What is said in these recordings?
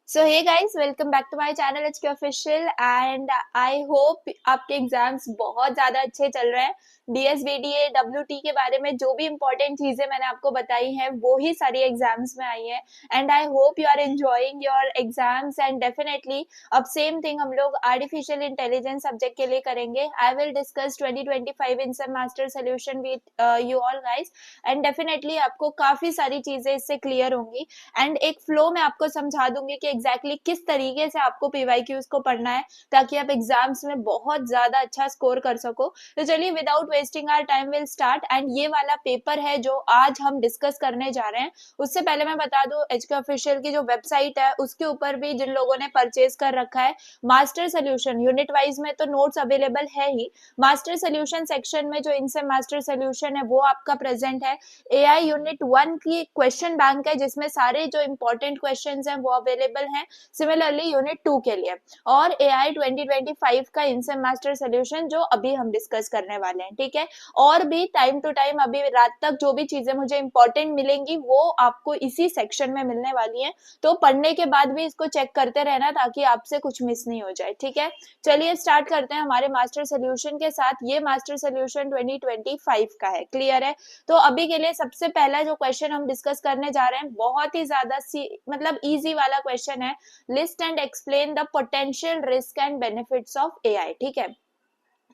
So hey guys, welcome back to my channel HK official. And I hope आपके exams बहुत ज्यादा अच्छे चल रहे हैं। डीएसबीडीए डब्ल्यूटी के बारे में जो भी इंपॉर्टेंट चीजें मैंने आपको बताई हैं वो ही सारी एग्जाम्स में आई है। And I hope you are enjoying your exams. And definitely अब सेम थिंग हम लोग आर्टिफिशियल इंटेलिजेंस सब्जेक्ट के लिए करेंगे। I will discuss 2025 in some master solution with you all guys. And definitely आपको काफी सारी चीजें इससे क्लियर होंगी। एंड एक फ्लो में आपको समझा दूंगी कि एग्जैक्टली किस तरीके से आपको पीवाईक्यूज को पढ़ना है ताकि आप एग्जाम्स में बहुत ज्यादा अच्छा स्कोर कर सको। तो चलिए without wasting our time will start. And ये वाला पेपर है जो आज हम डिस्कस करने जा रहे हैं। उससे पहले मैं बता दूं, एचके ऑफिशियल की जो वेबसाइट है उसके ऊपर भी जिन लोगों ने परचेज कर रखा है मास्टर सोल्यूशन यूनिट वाइज में तो नोट्स अवेलेबल है ही। मास्टर सोल्यूशन सेक्शन में जो इनसे मास्टर सोल्यूशन है वो आपका प्रेजेंट है। एआई यूनिट 1 की क्वेश्चन बैंक है जिसमें सारे जो इंपॉर्टेंट क्वेश्चंस हैं वो अवेलेबल हैं। सिमिलरली यूनिट 2 के लिए और एआई 2025 का इनसे मास्टर सोल्यूशन जो अभी हम डिस्कस करने वाले हैं, ठीक है। और भी टाइम टू टाइम अभी रात तक जो भी चीजें मुझे इंपॉर्टेंट मिलेंगी वो आपको इसी सेक्शन में मिलने वाली हैं। तो पढ़ने के बाद भी इसको चेक करते रहना ताकि आपसे कुछ मिस नहीं हो जाए, ठीक है। चलिए स्टार्ट करते हैं हमारे मास्टर सोल्यूशन के साथ। ये मास्टर सोल्यूशन 2025 का है, क्लियर है। तो अभी के लिए सबसे पहला जो क्वेश्चन हम डिस्कस करने जा रहे हैं बहुत ही ज्यादा मतलब इजी वाला क्वेश्चन है। List and explain the potential risk and benefits of AI, ठीक है।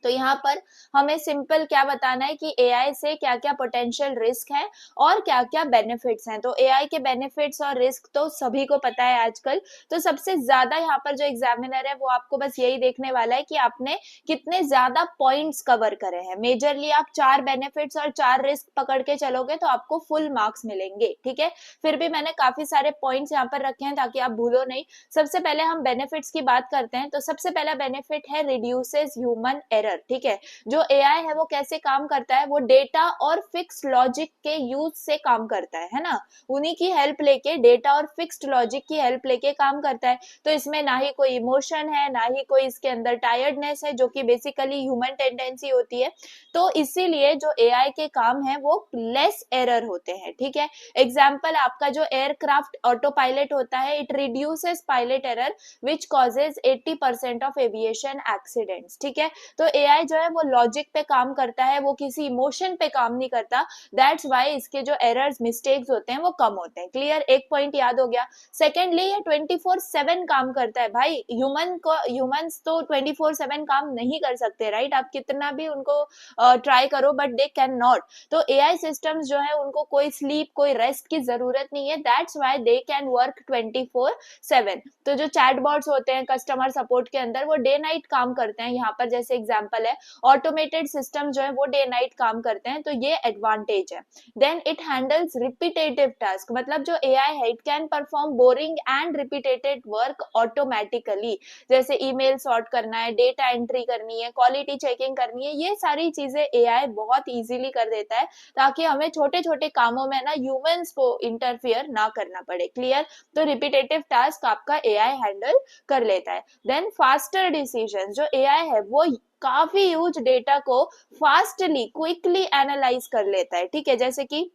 तो यहाँ पर हमें सिंपल क्या बताना है कि एआई से क्या क्या पोटेंशियल रिस्क है और क्या क्या बेनिफिट्स हैं। तो एआई के बेनिफिट्स और रिस्क तो सभी को पता है आजकल। तो सबसे ज्यादा यहाँ पर जो एग्जामिनर है वो आपको बस यही देखने वाला है कि आपने कितने ज्यादा पॉइंट्स कवर करे हैं। मेजरली आप 4 बेनिफिट्स और 4 रिस्क पकड़ के चलोगे तो आपको फुल मार्क्स मिलेंगे, ठीक है। फिर भी मैंने काफी सारे पॉइंट्स यहाँ पर रखे हैं ताकि आप भूलो नहीं। सबसे पहले हम बेनिफिट्स की बात करते हैं। तो सबसे पहला बेनिफिट है रिड्यूसेस ह्यूमन एरर, ठीक है। जो एआई है वो कैसे काम करता है, वो डेटा और फिक्स लॉजिक के यूज से काम करता है ना। उन्हीं की हेल्प लेके, डेटा और फिक्स्ड लॉजिक की हेल्प लेके काम करता है। तो इसमें ना ही कोई इमोशन है ना ही कोई इसके अंदर टायर्डनेस है जो कि बेसिकली ह्यूमन टेंडेंसी होती है। तो इसीलिए जो एआई के काम है वो लेस एरर होते हैं, ठीक है। एग्जाम्पल आपका जो एयरक्राफ्ट ऑटो पायलट होता है, it reduces pilot error which causes 80% of aviation accidents, ठीक है। तो एआई जो है वो लॉजिक पे काम करता है, वो किसी इमोशन पे काम नहीं करता। दैट्स वाई इसके जो एरर्स मिस्टेक्स होते हैं वो कम होते हैं, क्लियर। एक पॉइंट याद हो गया। सेकेंडली ये 24/7 काम करता है। भाई ह्यूमंस तो 24/7 काम नहीं कर सकते, राइट। आप कितना भी उनको ट्राई करो बट दे कैन नॉट। तो एआई सिस्टम्स जो है उनको कोई स्लीप कोई रेस्ट की जरूरत नहीं है। That's why they can work 24/7। तो जो चैटबॉट्स होते हैं कस्टमर सपोर्ट के अंदर वो डे नाइट काम करते हैं। यहाँ पर जैसे एग्जांपल है ऑटोमेटेड सिस्टम जो है वो डे नाइट काम करते हैं, तो ये एडवांटेज है। Then it handles repetitive task, मतलब जो एआई है it can perform boring and repeated work automatically. जैसे ईमेल सॉर्ट करना है, डेटा एंट्री करनी है, क्वालिटी चेकिंग करनी है, ये सारी चीजें एआई बहुत इजीली कर देता है ताकि हमें छोटे छोटे कामों में ना ह्यूमंस को इंटरफियर ना करना पड़े, क्लियर। तो रिपीटेटिव टास्क आपका एआई हैंडल कर लेता है। देन फास्टर डिसीजन, जो एआई है वो काफी ह्यूज डेटा को फास्टली क्विकली एनालाइज कर लेता है, ठीक है। जैसे कि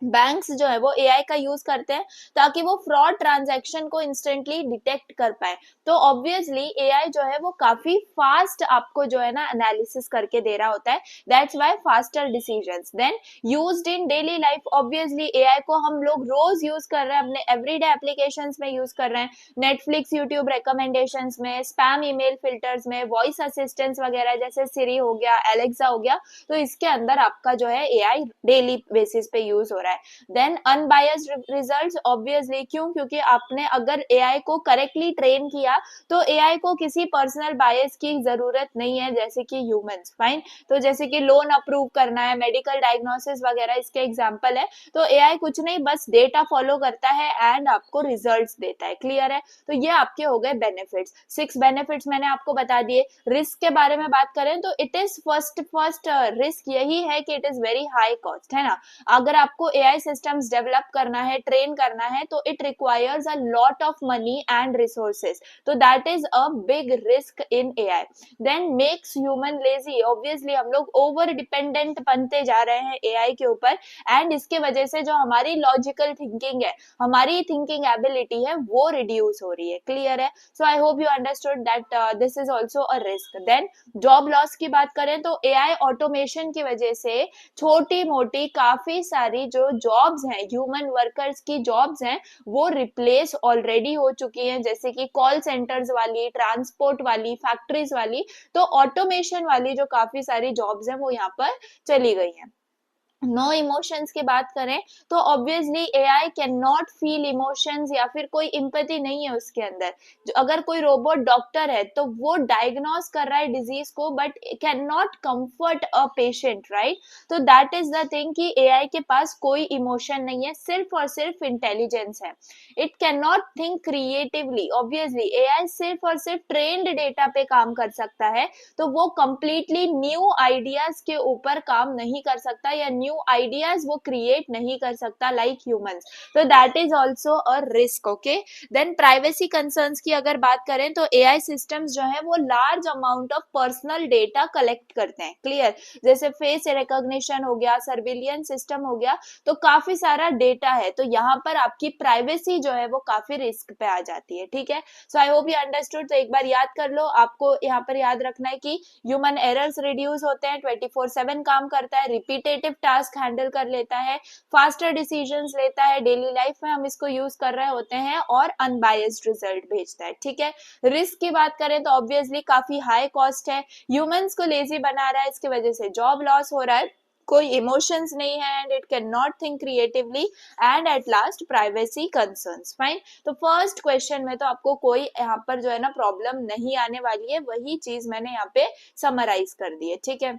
बैंक्स जो है वो एआई का यूज करते हैं ताकि वो फ्रॉड ट्रांजैक्शन को इंस्टेंटली डिटेक्ट कर पाए। तो ऑब्वियसली एआई जो है वो काफी फास्ट आपको जो है ना एनालिसिस करके दे रहा होता है। That's why faster decisions. Then used in daily life, obviously AI को हम लोग रोज यूज कर रहे हैं, अपने एवरीडे एप्लीकेशंस में यूज कर रहे हैं। नेटफ्लिक्स यूट्यूब रिकमेंडेशंस में, स्पैम ईमेल फिल्टर्स में, वॉइस असिस्टेंट्स वगैरह जैसे सिरी हो गया, एलेक्सा हो गया। तो इसके अंदर आपका जो है एआई डेली बेसिस पे यूज हो रहा है। देन अनबायस्ड रिजल्ट्स, ऑब्वियसली क्यों, क्योंकि आपने अगर एआई को करेक्टली ट्रेन किया तो एआई को किसी पर्सनल बायस की जरूरत नहीं है जैसे कि ह्यूमंस, फाइन। तो जैसे कि लोन अप्रूव करना है, मेडिकल डायग्नोसिस वगैरह इसके एग्जांपल है। तो एआई कुछ नहीं बस डेटा फॉलो करता है एंड आपको रिजल्ट्स देता है, क्लियर है। तो ये आपके हो गए बेनिफिट्स। 6 बेनिफिट्स मैंने आपको बता दिए। रिस्क के बारे में बात करें तो इट इज फर्स्ट रिस्क यही है कि it is very high cost, है ना। अगर आपको एआई सिस्टम्स डेवलप करना है, ट्रेन करना है, तो it requires a lot of money and resources, तो that is a big risk in AI. Then makes human lazy, obviously हम लोग ओवर डिपेंडेंट बनते जा रहे हैं एआई के ऊपर, एंड इसके वजह से जो हमारी लॉजिकल थिंकिंग है, हमारी थिंकिंग एबिलिटी है, वो रिड्यूस हो रही है। क्लियर है? So I hope you understood that this is also a risk. Then job loss की बात करें तो एआई ऑटोमेशन की वजह से छोटी मोटी काफी सारी जो जॉब्स हैं, ह्यूमन वर्कर्स की जॉब्स हैं, वो रिप्लेस ऑलरेडी हो चुकी हैं, जैसे कि कॉल सेंटर्स वाली, ट्रांसपोर्ट वाली, फैक्ट्रीज वाली, तो ऑटोमेशन वाली जो काफी सारी जॉब्स हैं वो यहाँ पर चली गई हैं। नो इमोशंस की बात करें तो obviously AI can not feel emotions, या फिर कोई इम्पैथी नहीं है उसके अंदर। अगर कोई रोबोट डॉक्टर है तो वो डायग्नोस कर रहा है डिजीज को, but can not comfort a patient, right? तो दैट इज द थिंग कि एआई के पास कोई इमोशन नहीं है, सिर्फ और सिर्फ इंटेलिजेंस है। It can not think creatively, obviously AI सिर्फ और सिर्फ ट्रेन्ड डेटा पे काम कर सकता है, तो वो कंप्लीटली न्यू आइडियाज के ऊपर काम नहीं कर सकता, या न्यू आइडियाज वो क्रिएट नहीं कर सकता लाइक ह्यूमंस। तो that is also a risk. Okay, then privacy concerns की अगर बात करें तो एआई सिस्टम्स जो है वो large amount of personal data collect करते हैं। क्लियर? जैसे फेस रिकॉग्निशन हो गया, सर्विलियंस सिस्टम हो गया, तो काफी सारा डेटा है, तो यहाँ पर आपकी प्राइवेसी जो है वो काफी रिस्क पे आ जाती है। ठीक है? So I hope you understood. तो एक बार याद कर लो, आपको यहाँ पर याद रखना है कि ह्यूमन एरर्स रिड्यूस होते हैं, 24/7 काम करता है, रिपीटेटिव टास्क हैंडल कर लेता है, फास्टर डिसीजंस लेता है, डेली लाइफ में हम इसको यूज कर रहे होते हैं, और अनबायस्ड रिजल्ट भेजता है। ठीक है? रिस्क की बात करें तो ऑब्वियसली काफी हाई कॉस्ट है, ह्यूमंस को लेजी बना रहा है, इसकी वजह से जॉब लॉस हो रहा है, कोई इमोशंस नहीं है, and it can not think creatively, and at last privacy concerns. Fine. तो फर्स्ट क्वेश्चन में तो आपको कोई यहाँ पर जो है ना प्रॉब्लम नहीं आने वाली है, वही चीज मैंने यहाँ पे समराइज कर दी है। ठीक है?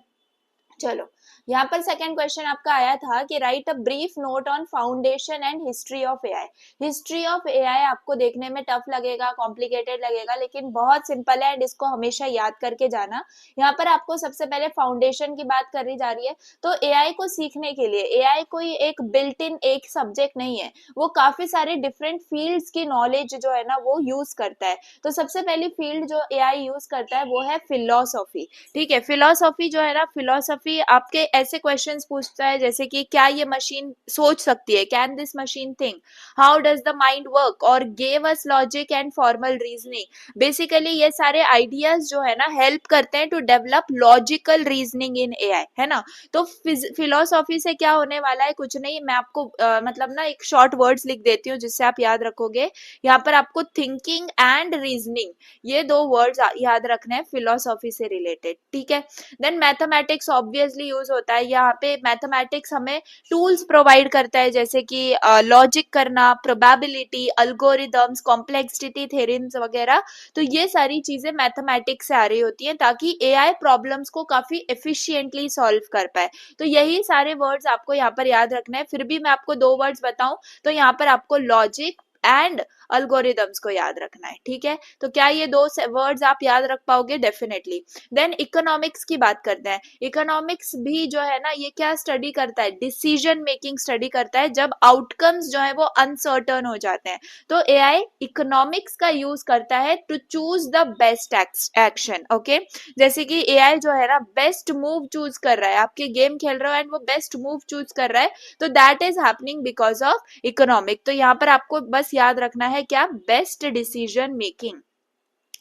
चलो, यहाँ पर सेकंड क्वेश्चन आपका आया था कि right a brief note on foundation and history of AI. History of AI आपको देखने में टफ लगेगा, कॉम्प्लिकेटेड लगेगा, लेकिन बहुत सिंपल है, एंड इसको हमेशा याद करके जाना। यहाँ पर आपको सबसे पहले फाउंडेशन की बात करी जा रही है, तो एआई को सीखने के लिए एआई कोई एक बिल्ट इन एक सब्जेक्ट नहीं है, वो काफी सारे डिफरेंट फील्ड्स की नॉलेज जो है ना वो यूज करता है। तो सबसे पहली फील्ड जो एआई यूज करता है वो है फिलोसॉफी। ठीक है? फिलोसॉफी जो है ना, फिलोसॉफी आपके ऐसे क्वेश्चंस पूछता है जैसे कि क्या ये मशीन सोच सकती है, can this machine think, how does the mind work, और gave us logic and formal reasoning. Basically ये सारे आइडियाज जो है ना हेल्प करते हैं to develop logical reasoning in AI, है ना? तो फिलोसॉफी से क्या होने वाला है, कुछ नहीं, मैं आपको मतलब ना एक शॉर्ट वर्ड्स लिख देती हूँ जिससे आप याद रखोगे। यहाँ पर आपको थिंकिंग एंड रीजनिंग, ये दो वर्ड्स याद रखने हैं फिलोसॉफी से रिलेटेड। ठीक है? देन मैथमेटिक्स ऑब्वियसली यूज होता है, यहाँ पे मैथमेटिक्स हमें टूल्स प्रोवाइड करता है, जैसे कि लॉजिक करना, प्रोबेबिलिटी, अल्गोरिदम्स, कॉम्प्लेक्सिटी थ्योरम्स वगैरह। तो ये सारी चीजें मैथमेटिक्स से आ रही होती हैं ताकि एआई प्रॉब्लम्स को काफी एफिशिएंटली सॉल्व कर पाए। तो यही सारे वर्ड्स आपको यहाँ पर याद रखना है। फिर भी मैं आपको दो वर्ड्स बताऊं तो यहाँ पर आपको लॉजिक एंड अल्गोरिदम्स को याद रखना है। ठीक है? तो क्या ये दो वर्ड्स आप याद रख पाओगे? डेफिनेटली। देन इकोनॉमिक्स की बात करते हैं। इकोनॉमिक्स भी जो है ना ये क्या स्टडी करता है, डिसीजन मेकिंग स्टडी करता है, जब आउटकम्स जो है वो अनसर्टन हो जाते हैं। तो एआई इकोनॉमिक्स का यूज करता है to choose the best action. Okay? जैसे कि एआई जो है ना बेस्ट मूव चूज कर रहा है, आपके गेम खेल रहे हो एंड वो बेस्ट मूव चूज कर रहा है, तो that is happening because of economic. तो यहाँ पर आपको बस याद रखना है क्या, best decision making,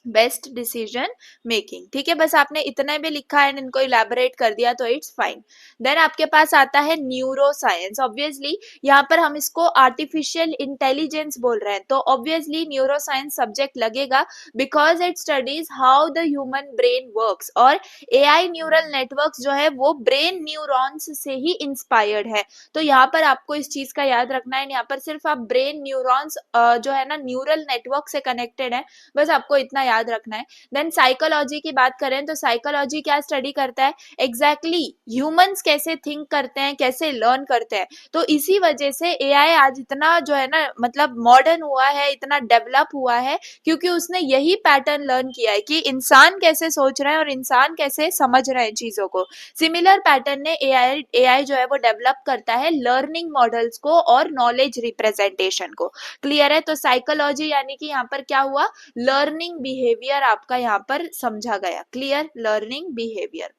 best decision making. ठीक है? बस आपने इतना भी लिखा है, इनको इलेबोरेट कर दिया तो इट्स फाइन। देन आपके पास आता है न्यूरो साइंस। ऑब्वियसली यहाँ पर हम इसको आर्टिफिशियल इंटेलिजेंस बोल रहे हैं, तो ऑब्वियसली न्यूरो साइंस सब्जेक्ट लगेगा because it studies how the human brain works, और एआई न्यूरल नेटवर्क जो है वो ब्रेन न्यूरॉन्स से ही इंस्पायर्ड है। तो यहाँ पर आपको इस चीज का याद रखना है, यहाँ पर सिर्फ आप ब्रेन न्यूरॉन्स जो है ना न्यूरल नेटवर्क से कनेक्टेड है, बस आपको इतना याद याद रखना है। देन साइकोलॉजी की बात करें तो साइकोलॉजी क्या स्टडी करता है, एग्जैक्टली ह्यूमंस कैसे थिंक करते हैं, कैसे लर्न करते हैं। तो इसी वजह से एआई आज इतना जो है ना मतलब मॉडर्न हुआ है, इतना डेवलप हुआ है, क्योंकि उसने यही पैटर्न लर्न किया है कि इंसान कैसे सोच रहा है और इंसान कैसे समझ रहे हैं चीजों को। सिमिलर पैटर्न ने एआई एआई जो है वो डेवलप करता है लर्निंग मॉडल्स को और नॉलेज रिप्रेजेंटेशन को। क्लियर है? तो साइकोलॉजी यानी कि यहाँ पर क्या हुआ, लर्निंग बिहेवियर आपका यहाँ पर समझा गया। Clear? Learning behaviour.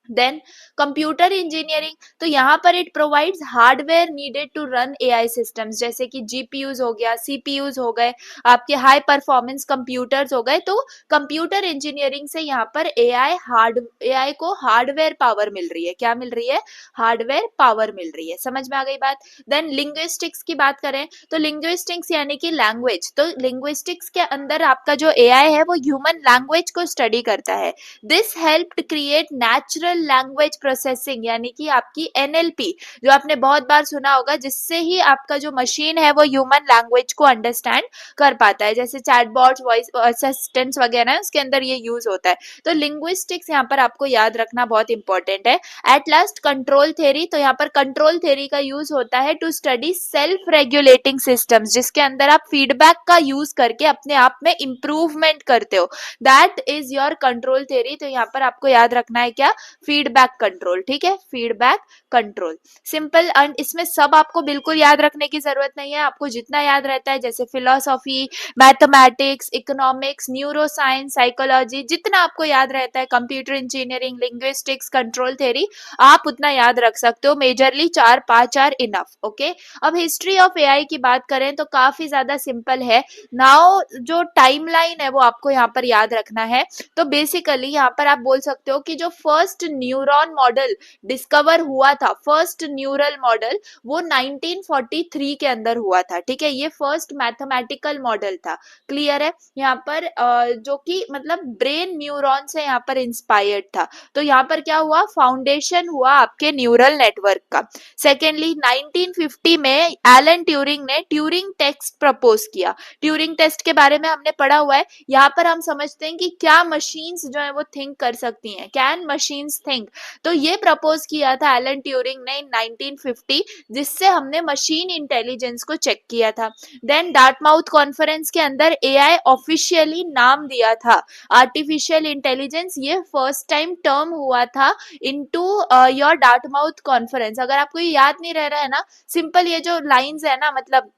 Then computer engineering, तो यहाँ पर it provides hardware needed to run AI systems, जैसे कि जीपीयूज हो गया, सीपीयूज हो गए, आपके हाई परफॉर्मेंस कंप्यूटर्स हो गए। तो कंप्यूटर इंजीनियरिंग से यहाँ पर एआई को हार्डवेयर पावर मिल रही है। क्या मिल रही है? हार्डवेयर पावर मिल रही है। समझ में आ गई बात? देन लिंग्विस्टिक्स की बात करें तो लिंग्विस्टिक्स यानी कि लैंग्वेज, तो लिंग्विस्टिक्स के अंदर आपका जो एआई है वो ह्यूमन लैंग्वेज को स्टडी करता है। This helped create natural language processing, यानी कि आपकी एनएलपी जो आपने बहुत बार सुना होगा, जिससे ही आपका जो मशीन है वो ह्यूमन लैंग्वेज को अंडरस्टैंड कर पाता है। जैसे चैटबॉट, वॉइस असिस्टेंट्स वगैरह है, उसके अंदर ये यूज होता है। तो लिंग्विस्टिक्स यहाँ पर आपको याद रखना बहुत इंपॉर्टेंट है। एट लास्ट कंट्रोल थ्योरी, तो यहाँ पर कंट्रोल थ्योरी का यूज होता है to study self regulating systems, जिसके अंदर आप फीडबैक का यूज करके अपने आप में इंप्रूवमेंट करते हो। That is your control theory. तो यहाँ पर आपको याद रखना है क्या? Feedback control. ठीक है? Feedback control simple. एंड इसमें सब आपको बिल्कुल याद रखने की जरूरत नहीं है, आपको जितना याद रहता है, जैसे philosophy, mathematics, economics, neuro science, psychology, जितना आपको याद रहता है, computer engineering, linguistics, control theory, आप उतना याद रख सकते हो। Majorly 4-5 are enough. ओके, अब हिस्ट्री ऑफ एआई की बात करें तो काफी ज्यादा सिंपल है। नाउ जो टाइमलाइन है वो आपको यहाँ पर याद रखना है। तो बेसिकली यहाँ पर आप बोल सकते हो कि जो फर्स्ट न्यूरॉन मॉडल डिस्कवर हुआ था, फर्स्ट न्यूरल मॉडल, वो 1943 के अंदर हुआ था। ठीक है? ये फर्स्ट मैथमेटिकल मॉडल था। क्लियर है? यहाँ पर जो कि मतलब ब्रेन न्यूरॉन से यहाँ पर इंस्पायर्ड था। तो यहाँ पर क्या हुआ, फाउंडेशन हुआ आपके न्यूरल नेटवर्क का। सेकेंडली 1950 में एलन ट्यूरिंग ने ट्यूरिंग टेस्ट प्रपोज किया। ट्यूरिंग टेस्ट के बारे में हमने पढ़ा हुआ है। यहाँ पर हम समझते हैं कि क्या मशीन्स जो है वो थिंक कर सकती हैं, कैन मशीन्स थिंक। तो ये प्रपोज किया था एलन ट्यूरिंग ने इन 1950, जिससे हमने मशीन इंटेलिजेंस को चेक किया था। देन डार्टमाउथ कॉन्फ्रेंस के अंदर एआई ऑफिशियली नाम दिया था आर्टिफिशियल इंटेलिजेंस। ये फर्स्ट टाइम टर्म हुआ था इनटू योर डार्टमाउथ कॉन्फ्रेंस। अगर आपको ये याद नहीं रह रहा है ना, सिंपल ये जो लाइंस है ना, मतलब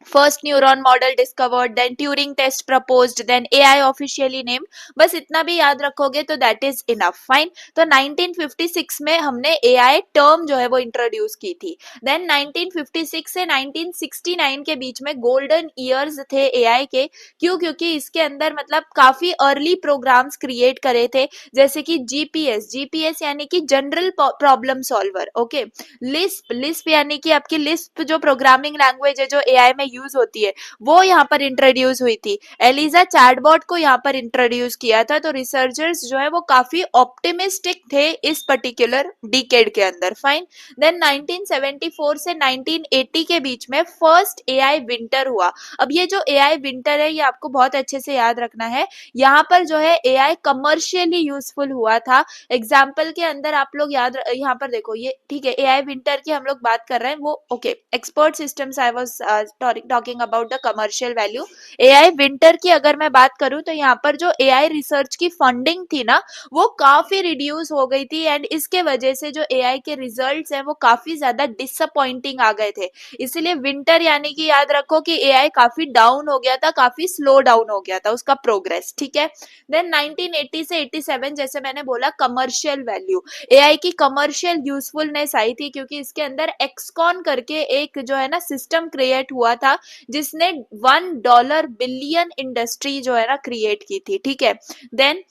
first neuron model discovered, then Turing test proposed, then AI officially name, बस इतना भी याद रखोगे तो दैट इज इनफ। फाइन। तो 1956 में हमने एआई टर्म जो है वो इंट्रोड्यूस की थी। देन 1956 से 1969 के बीच में गोल्डन ईयर्स थे एआई के। क्यों? क्योंकि इसके अंदर मतलब काफी अर्ली प्रोग्राम्स क्रिएट करे थे, जैसे कि जीपीएस यानी कि general problem solver. Okay, Lisp यानी कि आपकी लिस्प जो प्रोग्रामिंग लैंग्वेज है जो एआई में यूज होती है, वो यहाँ पर इंट्रोड्यूस हुई थी। एलिजा चैटबॉट को यहाँ पर इंट्रोड्यूस किया था। तो रिसर्चर्स जो है वो काफी ऑप्टिमिस्टिक थे इस पर्टिकुलर डिकेड के अंदर। फाइन। देन 1974 से 1980 के बीच में फर्स्ट एआई विंटर हुआ। अब ये जो एआई विंटर है ये आपको बहुत अच्छे से याद रखना है। यहाँ पर जो है एआई कमर्शियली यूजफुल हुआ था। एग्जाम्पल के अंदर आप लोग याद, यहाँ पर देखो ये ठीक है, एआई विंटर की हम लोग बात कर रहे हैं, वो okay, expert systems I was talking about the commercial value. AI winter की अगर मैं बात करूं तो यहाँ पर जो एआई रिसर्च की फंडिंग थी ना, वो काफी रिड्यूस हो गई थी, एंड इसके वजह से जो एआई के रिजल्ट्स हैं वो काफी ज्यादा डिसअपॉइंटिंग आ गए थे। इसलिए विंटर यानी कि याद रखो कि एआई काफी डाउन हो गया था, काफी स्लो डाउन हो गया था उसका प्रोग्रेस। ठीक है? देन 1980 से 87, जैसे मैंने बोला, कमर्शियल वैल्यू, एआई की कमर्शियल यूजफुलनेस आई थी, क्योंकि इसके अंदर एक्सकॉन करके एक जो है ना सिस्टम क्रिएट हुआ था, जिसने $1 बिलियन इंडस्ट्री जो है ना क्रिएट की थी। ठीक है? देन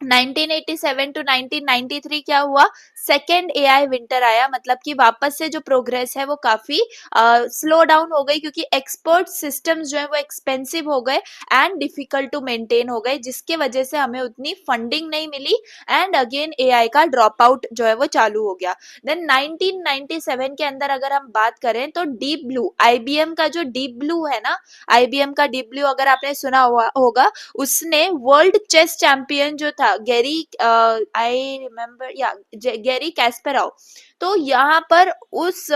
1987 टू 1993 क्या हुआ, सेकेंड एआई विंटर आया, मतलब कि वापस से जो प्रोग्रेस है वो काफी स्लो डाउन हो गई, क्योंकि एक्सपर्ट सिस्टम्स जो है वो एक्सपेंसिव हो गए एंड डिफिकल्ट टू मेंटेन हो गए, जिसके वजह से हमें उतनी फंडिंग नहीं मिली एंड अगेन एआई का ड्रॉप आउट जो है वो चालू हो गया। देन 1997 के अंदर अगर हम बात करें तो डीप ब्लू, आईबीएम का जो डीप ब्लू है ना, आईबीएम का डीप ब्लू अगर आपने सुना हुआ होगा, उसने वर्ल्ड चेस चैंपियन जो था गैरी, आई रिमेम्बर या गैरी कैस्परोव, तो यहाँ पर उस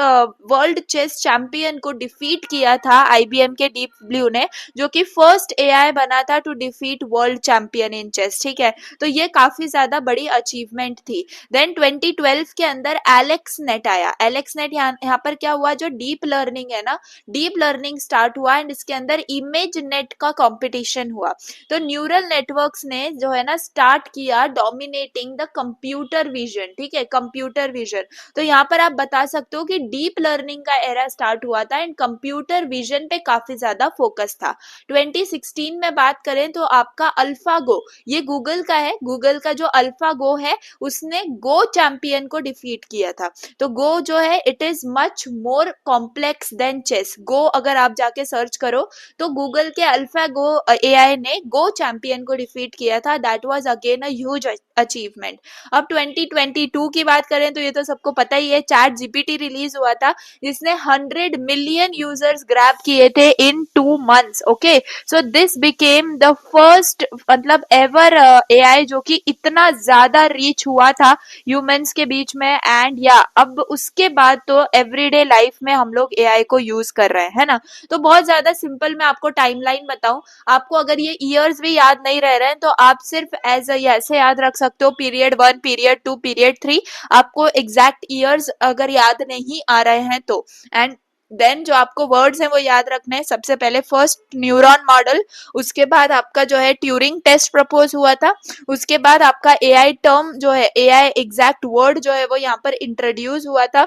वर्ल्ड चेस चैंपियन को डिफीट किया था आईबीएम के डीप ब्लू ने, जो कि फर्स्ट एआई बना था to defeat world champion in chess. ठीक है, तो ये काफी ज्यादा बड़ी अचीवमेंट थी। देन 2012 के अंदर एलेक्स नेट आया। एलेक्स नेट यहाँ पर क्या हुआ, जो डीप लर्निंग है ना, डीप लर्निंग स्टार्ट हुआ एंड इसके अंदर इमेज नेट का कंपटीशन हुआ। तो न्यूरल नेटवर्क्स ने जो है ना स्टार्ट किया डोमिनेटिंग द कंप्यूटर विजन। ठीक है, कंप्यूटर विजन, तो यहाँ पर आप बता सकते हो कि डीप लर्निंग का एरा स्टार्ट हुआ था एंड कंप्यूटर विजन पे काफी ज्यादा फोकस था। 2016 में बात करें तो आपका अल्फागो, ये गूगल का है, गूगल का जो अल्फागो है उसने गो चैंपियन को डिफीट किया था। तो गो जो है it is much more complex than chess. Go अगर आप जाके सर्च करो तो गूगल के अल्फागो एआई ने गो चैंपियन को डिफीट किया था। That was again a huge achievement. अब 2022 की बात करें तो ये तो सबको पता ही है, चैट जीपीटी रिलीज हुआ था जिसने 100 मिलियन यूजर्स ग्रैब किए थे इन 2 months। Okay, so this became the first मतलब एवर एआई जो कि इतना ज्यादा रीच हुआ था ह्यूमंस के बीच में। एंड या अब उसके बाद तो एवरीडे लाइफ में हम लोग एआई को यूज कर रहे हैं, है ना। तो बहुत ज्यादा सिंपल मैं आपको टाइमलाइन बताऊं, आपको अगर ये ईयर्स भी याद नहीं रह रहे हैं तो आप सिर्फ एज ऐसे याद रख सकते हो, पीरियड 1, पीरियड 2, पीरियड 3, आपको एग्जैक्ट ईयर्स अगर याद नहीं आ रहे हैं तो। एंड देन जो आपको वर्ड्स हैं वो याद रखने हैं, सबसे पहले फर्स्ट न्यूरॉन मॉडल, उसके बाद आपका जो है ट्यूरिंग टेस्ट प्रपोज हुआ था, उसके बाद आपका एआई टर्म जो है, एआई एग्जैक्ट वर्ड जो है वो यहाँ पर इंट्रोड्यूस हुआ था,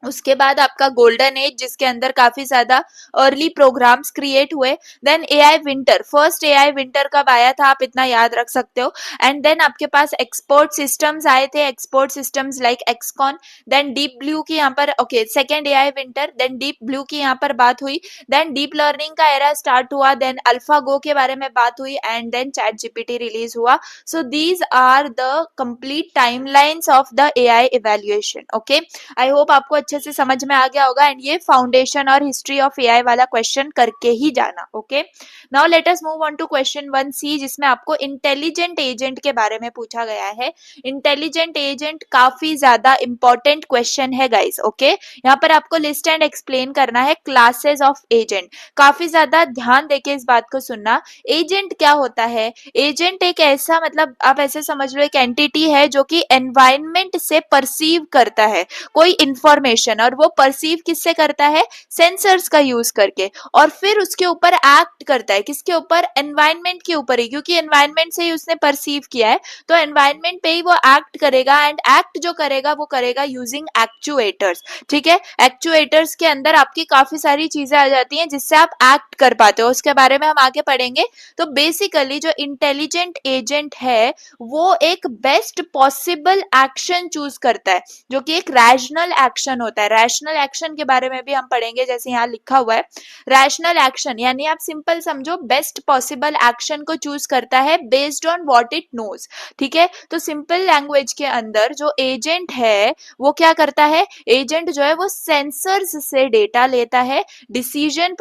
उसके बाद आपका गोल्डन एज जिसके अंदर काफी ज्यादा अर्ली प्रोग्राम्स क्रिएट हुए। Then AI winter, first AI winter कब आया था आप इतना याद रख सकते हो। एंड देन आपके पास एक्सपोर्ट सिस्टम्स आए थे, export systems like XCON. Then Deep Blue की यहाँ पर okay second AI winter, then Deep Blue की यहाँ पर बात हुई, देन डीप लर्निंग का एरा स्टार्ट हुआ, देन अल्फा गो के बारे में बात हुई and then ChatGPT release हुआ। So these are the complete timelines of the AI evaluation. Okay, I hope आपको अच्छे से समझ में आ गया होगा। एंड ये फाउंडेशन और हिस्ट्री ऑफ एआई वाला क्वेश्चन करके ही जाना। Okay, now let us move on to question 1C, जिसमें आपको इंटेलिजेंट एजेंट के बारे में पूछा गया है। इंटेलिजेंट एजेंट काफी ज्यादा इंपॉर्टेंट क्वेश्चन है गाइस। ओके, यहाँ पर आपको लिस्ट एंड एक्सप्लेन करना है क्लासेस ऑफ एजेंट। काफी ज्यादा ध्यान देके इस बात को सुनना। एजेंट क्या होता है? एजेंट एक ऐसा मतलब आप ऐसे समझ लो एक एंटिटी है जो कि एनवायरनमेंट से परसीव करता है कोई इंफॉर्मेशन, और वो परसीव किससे करता है? सेंसर्स का यूज करके, और फिर उसके ऊपर एक्ट करता है। किसके ऊपर? एनवायरनमेंट के ऊपर ही, क्योंकि एनवायरनमेंट से ही उसने परसीव किया है तो एनवायरनमेंट पे ही वो एक्ट करेगा। एंड एक्ट जो करेगा वो करेगा यूजिंग एक्चुएटर्स। ठीक है, एक्चुएटर्स के अंदर आपकी काफी सारी चीजें आ जाती हैं जिससे आप एक्ट कर पाते हो, उसके बारे में हम आगे पढ़ेंगे। तो बेसिकली जो इंटेलिजेंट एजेंट है वो एक बेस्ट पॉसिबल एक्शन चूज करता है, जो कि एक रैशनल एक्शन होता है। रैशनल एक्शन के बारे में भी हम पढ़ेंगे, जैसे यहाँ लिखा हुआ है रैशनल एक्शन, यानी आप सिंपल समझो बेस्ट पॉसिबल एक्शन को चूज करता है based on what it knows. ठीक है, तो सिंपल लैंग्वेज के अंदर जो एजेंट है वो क्या करता है? एजेंट जो है वो सेंसर्स से डेटा लेता है, डिसीजन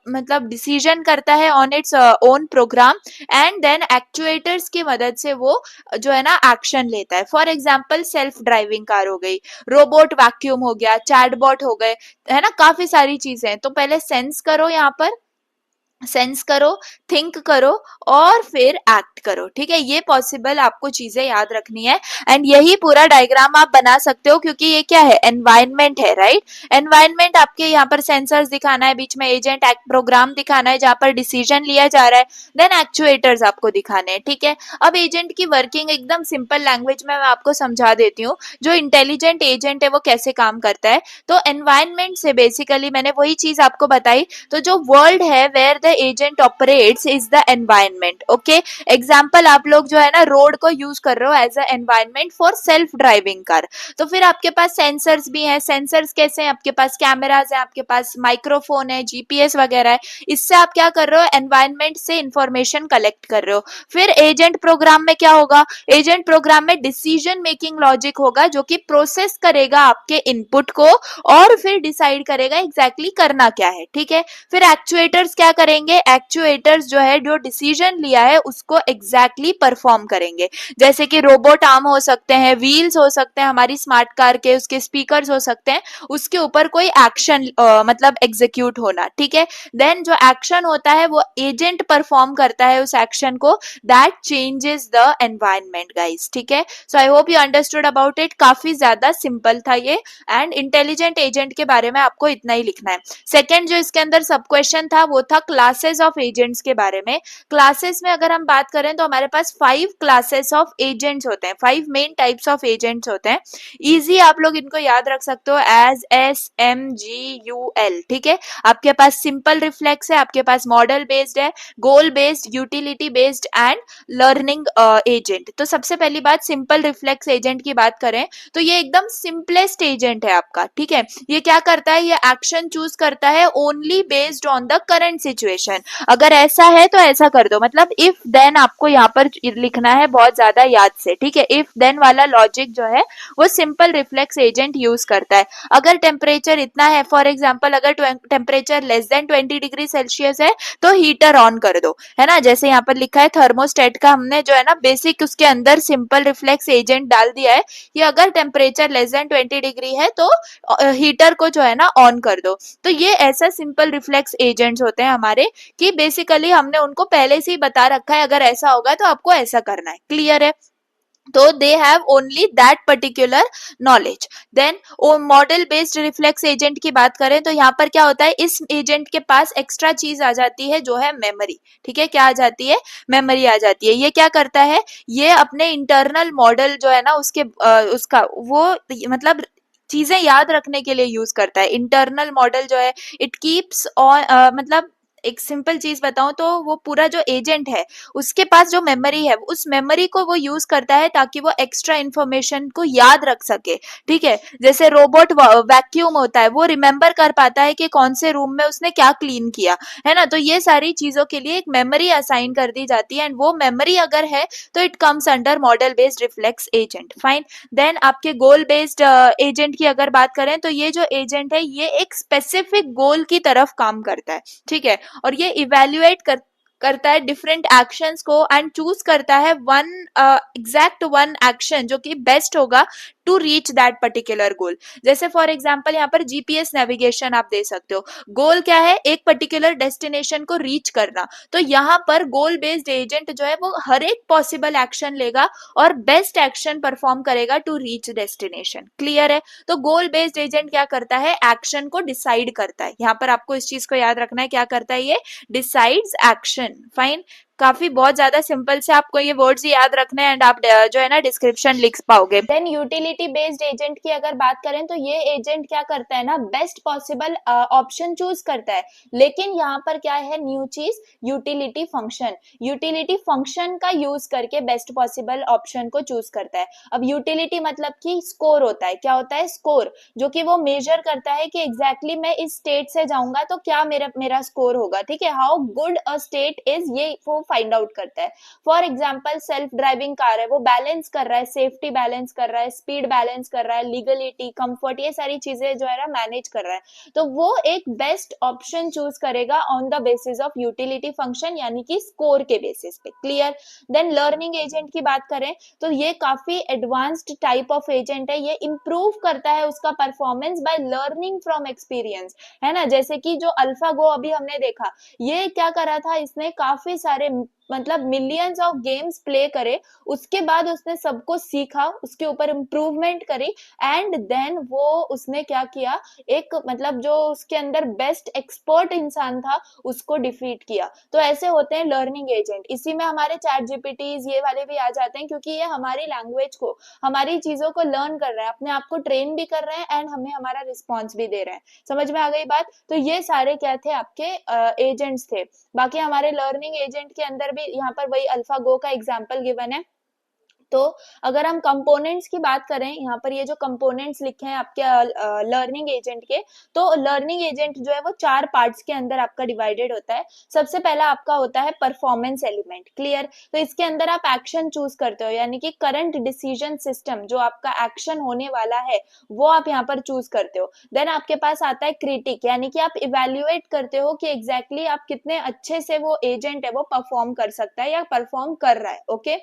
मतलब डिसीजन करता है on its own program, and then actuators की मदद से वो जो है ना एक्शन लेता है। For example self driving car हो गई, रोबोट वैक्यूम हो गया, चैटबॉट हो गए, है ना, काफी सारी चीजें। तो पहले सेंस करो, यहाँ पर सेंस करो, थिंक करो और फिर एक्ट करो। ठीक है, ये पॉसिबल आपको चीजें याद रखनी है। एंड यही पूरा डायग्राम आप बना सकते हो क्योंकि ये क्या है? एनवायरनमेंट है, राइट। एनवायरनमेंट आपके यहाँ पर सेंसर्स दिखाना है, बीच में एजेंट एक्ट प्रोग्राम दिखाना है जहां पर डिसीजन लिया जा रहा है, देन एक्चुएटर्स आपको दिखाने हैं। ठीक है, अब एजेंट की वर्किंग एकदम सिंपल लैंग्वेज में मैं आपको समझा देती हूँ, जो इंटेलिजेंट एजेंट है वो कैसे काम करता है। तो एनवायरनमेंट से बेसिकली मैंने वही चीज आपको बताई, तो जो वर्ल्ड है where the agent operates is the environment. Okay, example आप लोग जो है ना रोड को यूज कर रहे हो as a environment for self driving car. तो फिर आपके पास सेंसर्स भी हैं. सेंसर्स कैसे हैं? आपके पास कैमराज है, आपके पास माइक्रोफोन है, जीपीएस वगैरह है. इससे आप क्या कर रहे हो? एनवायरनमेंट से इंफॉर्मेशन कलेक्ट कर रहे हो. फिर एजेंट प्रोग्राम में क्या होगा? एजेंट प्रोग्राम में डिसीजन मेकिंग लॉजिक होगा जो कि प्रोसेस करेगा आपके इनपुट को और फिर डिसाइड करेगा एग्जैक्टली करना क्या है. ठीक है. फिर एक्चुएटर्स क्या करेंगे? एक्चुएटर्स जो है जो डिसीजन लिया है उसको एग्जैक्टली परफॉर्म करेंगे. जैसे कि रोबोट आर्म हो सकते हैं, व्हील्स हो सकते हैं हमारी स्मार्ट कार के, उसके स्पीकर्स हो सकते हैं, उसके ऊपर कोई एक्शन मतलब एग्जीक्यूट होना. ठीक है. देन जो एक्शन होता है वो एजेंट परफॉर्म करता है उस एक्शन को, that changes the environment guys. ठीक है. So I hope you understood about it. काफी ज्यादा सिंपल था ये. एंड इंटेलिजेंट एजेंट के बारे में आपको इतना ही लिखना है. सेकेंड जो इसके अंदर सब क्वेश्चन था वो था क्लासेस ऑफ एजेंट्स के बारे में. क्लासेस में अगर हम बात करें तो हमारे पास 5 क्लासेस ऑफ एजेंट्स होते हैं. 5 मेन टाइप्स ऑफ एजेंट्स होते हैं. इजी आप लोग इनको याद रख सकते हो एज SMGUL. ठीक है. आपके पास सिंपल रिफ्लेक्स है, आपके पास मॉडल बेस्ड है, गोल based, utility based and learning agent. तो सबसे पहली बात सिंपल रिफ्लेक्स एजेंट की बात करें तो ये एकदम सिंपलेस्ट एजेंट है आपका. ठीक है. ये क्या करता है? ये एक्शन चूज करता है only based on the current situation. अगर ऐसा है तो ऐसा कर दो, मतलब इफ देन आपको यहाँ पर लिखना है बहुत ज्यादा याद से. ठीक है. इफ देन वाला लॉजिक जो है वो सिंपल रिफ्लेक्स एजेंट यूज करता है. अगर टेम्परेचर इतना है, फॉर एग्जाम्पल अगर temperature less than 20 degree Celsius है तो हीटर ऑन कर दो, है ना. जैसे यहाँ पर लिखा है थर्मोस्टेट का हमने जो है ना बेसिक उसके अंदर सिंपल रिफ्लेक्स एजेंट डाल दिया है कि अगर टेम्परेचर लेस देन 20 डिग्री है तो हीटर को जो है ना ऑन कर दो. तो ये ऐसा सिंपल रिफ्लेक्स एजेंट्स होते हैं हमारे कि बेसिकली हमने उनको पहले से ही बता रखा है अगर ऐसा होगा तो आपको ऐसा करना है. क्लियर है. तो they have only that particular knowledge. Then model based reflex agent की बात करें तो यहाँ पर क्या होता है? इस एजेंट के पास एक्स्ट्रा चीज आ जाती है जो है मेमोरी. ठीक है. क्या आ जाती है? मेमोरी आ जाती है. ये क्या करता है? ये अपने इंटरनल मॉडल जो है ना उसके उसका वो मतलब चीजें याद रखने के लिए यूज करता है. इंटरनल मॉडल जो है इट कीप्स ऑन मतलब एक सिंपल चीज बताऊं तो वो पूरा जो एजेंट है उसके पास जो मेमोरी है उस मेमोरी को वो यूज करता है ताकि वो एक्स्ट्रा इंफॉर्मेशन को याद रख सके. ठीक है. जैसे रोबोट वैक्यूम होता है, वो रिमेम्बर कर पाता है कि कौन से रूम में उसने क्या क्लीन किया, है ना. तो ये सारी चीजों के लिए एक मेमोरी असाइन कर दी जाती है एंड वो मेमोरी अगर है तो it comes under model based reflex agent. Fine. Then आपके गोल बेस्ड एजेंट की अगर बात करें तो ये जो एजेंट है ये एक स्पेसिफिक गोल की तरफ काम करता है. ठीक है. और ये इवेल्युएट करता है डिफरेंट एक्शंस को एंड चूज करता है वन एग्जैक्ट वन एक्शन जो कि बेस्ट होगा to reach that particular goal. जैसे फॉर एग्जांपल यहाँ पर जीपीएस नेविगेशन आप दे सकते हो. गोल क्या है? एक पर्टिकुलर डेस्टिनेशन को रीच करना. तो यहाँ पर गोल बेस्ड एजेंट जो है वो हर एक पॉसिबल एक्शन लेगा और बेस्ट एक्शन परफॉर्म करेगा टू रीच डेस्टिनेशन. क्लियर है. तो गोल बेस्ड एजेंट क्या करता है? एक्शन को डिसाइड करता है. यहाँ पर आपको इस चीज को याद रखना है. क्या करता है ये? Decides action. फाइन. काफी बहुत ज्यादा सिंपल से आपको ये वर्ड्स याद रखने हैं एंड आप जो है ना डिस्क्रिप्शन लिख पाओगे. देन यूटिलिटी बेस्ड एजेंट की अगर बात करें तो ये एजेंट क्या करता है ना बेस्ट पॉसिबल ऑप्शन चूज करता है. लेकिन यहाँ पर क्या है न्यू चीज? Utility function. यूटिलिटी फंक्शन का यूज करके बेस्ट पॉसिबल ऑप्शन को चूज करता है. अब यूटिलिटी मतलब कि स्कोर होता है. क्या होता है? स्कोर. जो कि वो मेजर करता है कि एग्जैक्टली मैं इस स्टेट से जाऊंगा तो क्या मेरा स्कोर होगा. ठीक है. How good a state is, ये वो फाइंड आउट करता है. For example self driving car है, वो बैलेंस कर रहा है, सेफ्टी बैलेंस कर रहा है, स्पीड बैलेंस कर रहा है, लीगलिटी, कंफर्ट, ये सारी चीजें जो है ना मैनेज कर रहा है. तो वो एक बेस्ट ऑप्शन चूज करेगा on the basis of utility function यानी कि स्कोर के बेसिस पे. क्लियर. देन लर्निंग एजेंट की बात करें तो ये काफी एडवांस्ड टाइप ऑफ एजेंट है. ये इंप्रूव करता है उसका performance by learning from experience, है ना. जैसे कि जो अल्फा गो अभी हमने देखा, ये क्या करा था? इसने काफी सारे मतलब मिलियंस ऑफ गेम्स प्ले करे, उसके बाद उसने सबको सीखा, उसके ऊपर इम्प्रूवमेंट करी, एंड देन वो उसने क्या किया, एक मतलब जो उसके अंदर बेस्ट एक्सपर्ट इंसान था उसको डिफीट किया। तो ऐसे होते हैं लर्निंग एजेंट। इसी में हमारे चैट जीपीटीज ये वाले भी आ जाते हैं, क्योंकि ये हमारी लैंग्वेज को, हमारी चीजों को लर्न कर रहे हैं, अपने आप को ट्रेन भी कर रहे हैं एंड हमें हमारा रिस्पॉन्स भी दे रहे हैं। समझ में आ गई बात? तो ये सारे क्या थे, आपके एजेंट्स थे। बाकी हमारे लर्निंग एजेंट के अंदर भी यहाँ पर वही अल्फा गो का एग्जाम्पल गिवन है। तो अगर हम कंपोनेंट्स की बात करें, यहाँ पर ये जो कंपोनेंट्स लिखे हैं आपके लर्निंग एजेंट के, तो लर्निंग एजेंट जो है वो 4 पार्ट्स के अंदर आपका डिवाइडेड होता है। सबसे पहला आपका होता है परफॉर्मेंस एलिमेंट। क्लियर? तो इसके अंदर आप एक्शन चूज करते हो, यानी कि करंट डिसीजन सिस्टम, जो आपका एक्शन होने वाला है वो आप यहाँ पर चूज करते हो। देन आपके पास आता है क्रिटिक, यानी कि आप इवेल्युएट करते हो कि एग्जैक्टली आप कितने अच्छे से वो एजेंट है वो परफॉर्म कर सकता है या परफॉर्म कर रहा है। ओके,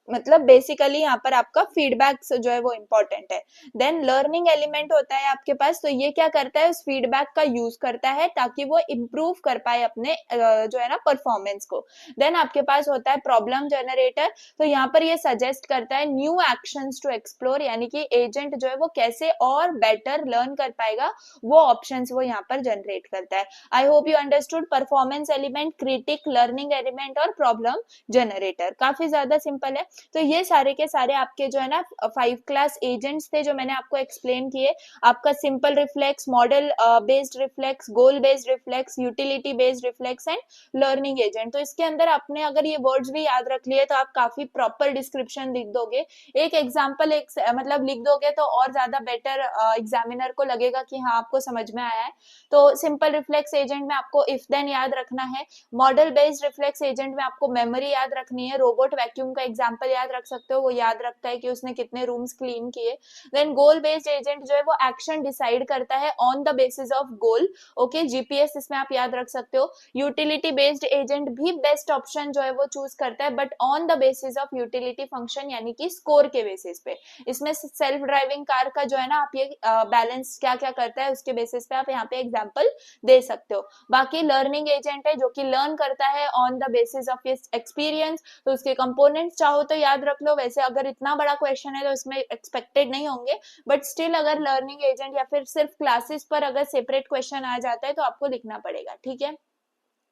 मतलब बेसिकली यहाँ पर आपका फीडबैक जो है वो इम्पोर्टेंट है। देन लर्निंग एलिमेंट होता है आपके पास, तो ये क्या करता है, उस फीडबैक का यूज करता है ताकि वो इम्प्रूव कर पाए अपने जो है ना परफॉर्मेंस को। देन आपके पास होता है प्रॉब्लम जनरेटर, तो यहाँ पर ये सजेस्ट करता है न्यू एक्शंस टू एक्सप्लोर, यानी कि एजेंट जो है वो कैसे और बेटर लर्न कर पाएगा, वो ऑप्शंस वो यहाँ पर जनरेट करता है। आई hope you understood performance element, critic, learning element और प्रॉब्लम जनरेटर। काफी ज्यादा सिंपल है। तो ये सारे के सारे आपके जो है ना 5 क्लास एजेंट्स थे जो मैंने आपको एक्सप्लेन किए। आपका simple reflex, model based reflex, goal based reflex, utility based reflex and learning agent. तो इसके अंदर आपने अगर ये वर्ड्स भी याद रख लिए तो आप काफी प्रॉपर डिस्क्रिप्शन लिख दोगे। एक एग्जाम्पल एक मतलब लिख दोगे तो और ज्यादा बेटर एग्जामिनर को लगेगा कि हाँ आपको समझ में आया है। तो सिंपल रिफ्लेक्स एजेंट में आपको इफ देन याद रखना है। मॉडल बेस्ड रिफ्लेक्स एजेंट में आपको मेमोरी याद रखनी है। रोबोट वैक्यूम का एग्जाम्पल याद रख सकते हो, वो याद रखता है कि उसने कितने रूम्स क्लीन किए। देन गोल बेस्ड एजेंट जो है वो एक्शन डिसाइड करता है on the basis of goal. Okay, GPS इसमें आप याद रख सकते हो। यूटिलिटी बेस्ड एजेंट भी बेस्ट ऑप्शन जो है वो चूज करता है, but on the basis of utility function, यानी कि स्कोर के बेसिस पे। इसमें सेल्फ ड्राइविंग कार का जो है ना आप ये बैलेंस क्या क्या करता है उसके बेसिस पे आप यहाँ पे एग्जाम्पल दे सकते हो। बाकी लर्निंग एजेंट है जो कि लर्न करता है on the basis of experience, तो उसके कंपोनेंट्स चाहो तो याद रख लो। वैसे अगर इतना बड़ा क्वेश्चन है तो इसमें एक्सपेक्टेड नहीं होंगे, बट स्टिल अगर लर्निंग एजेंट या फिर सिर्फ क्लासेस पर अगर सेपरेट क्वेश्चन आ जाता है तो आपको लिखना पड़ेगा। ठीक है,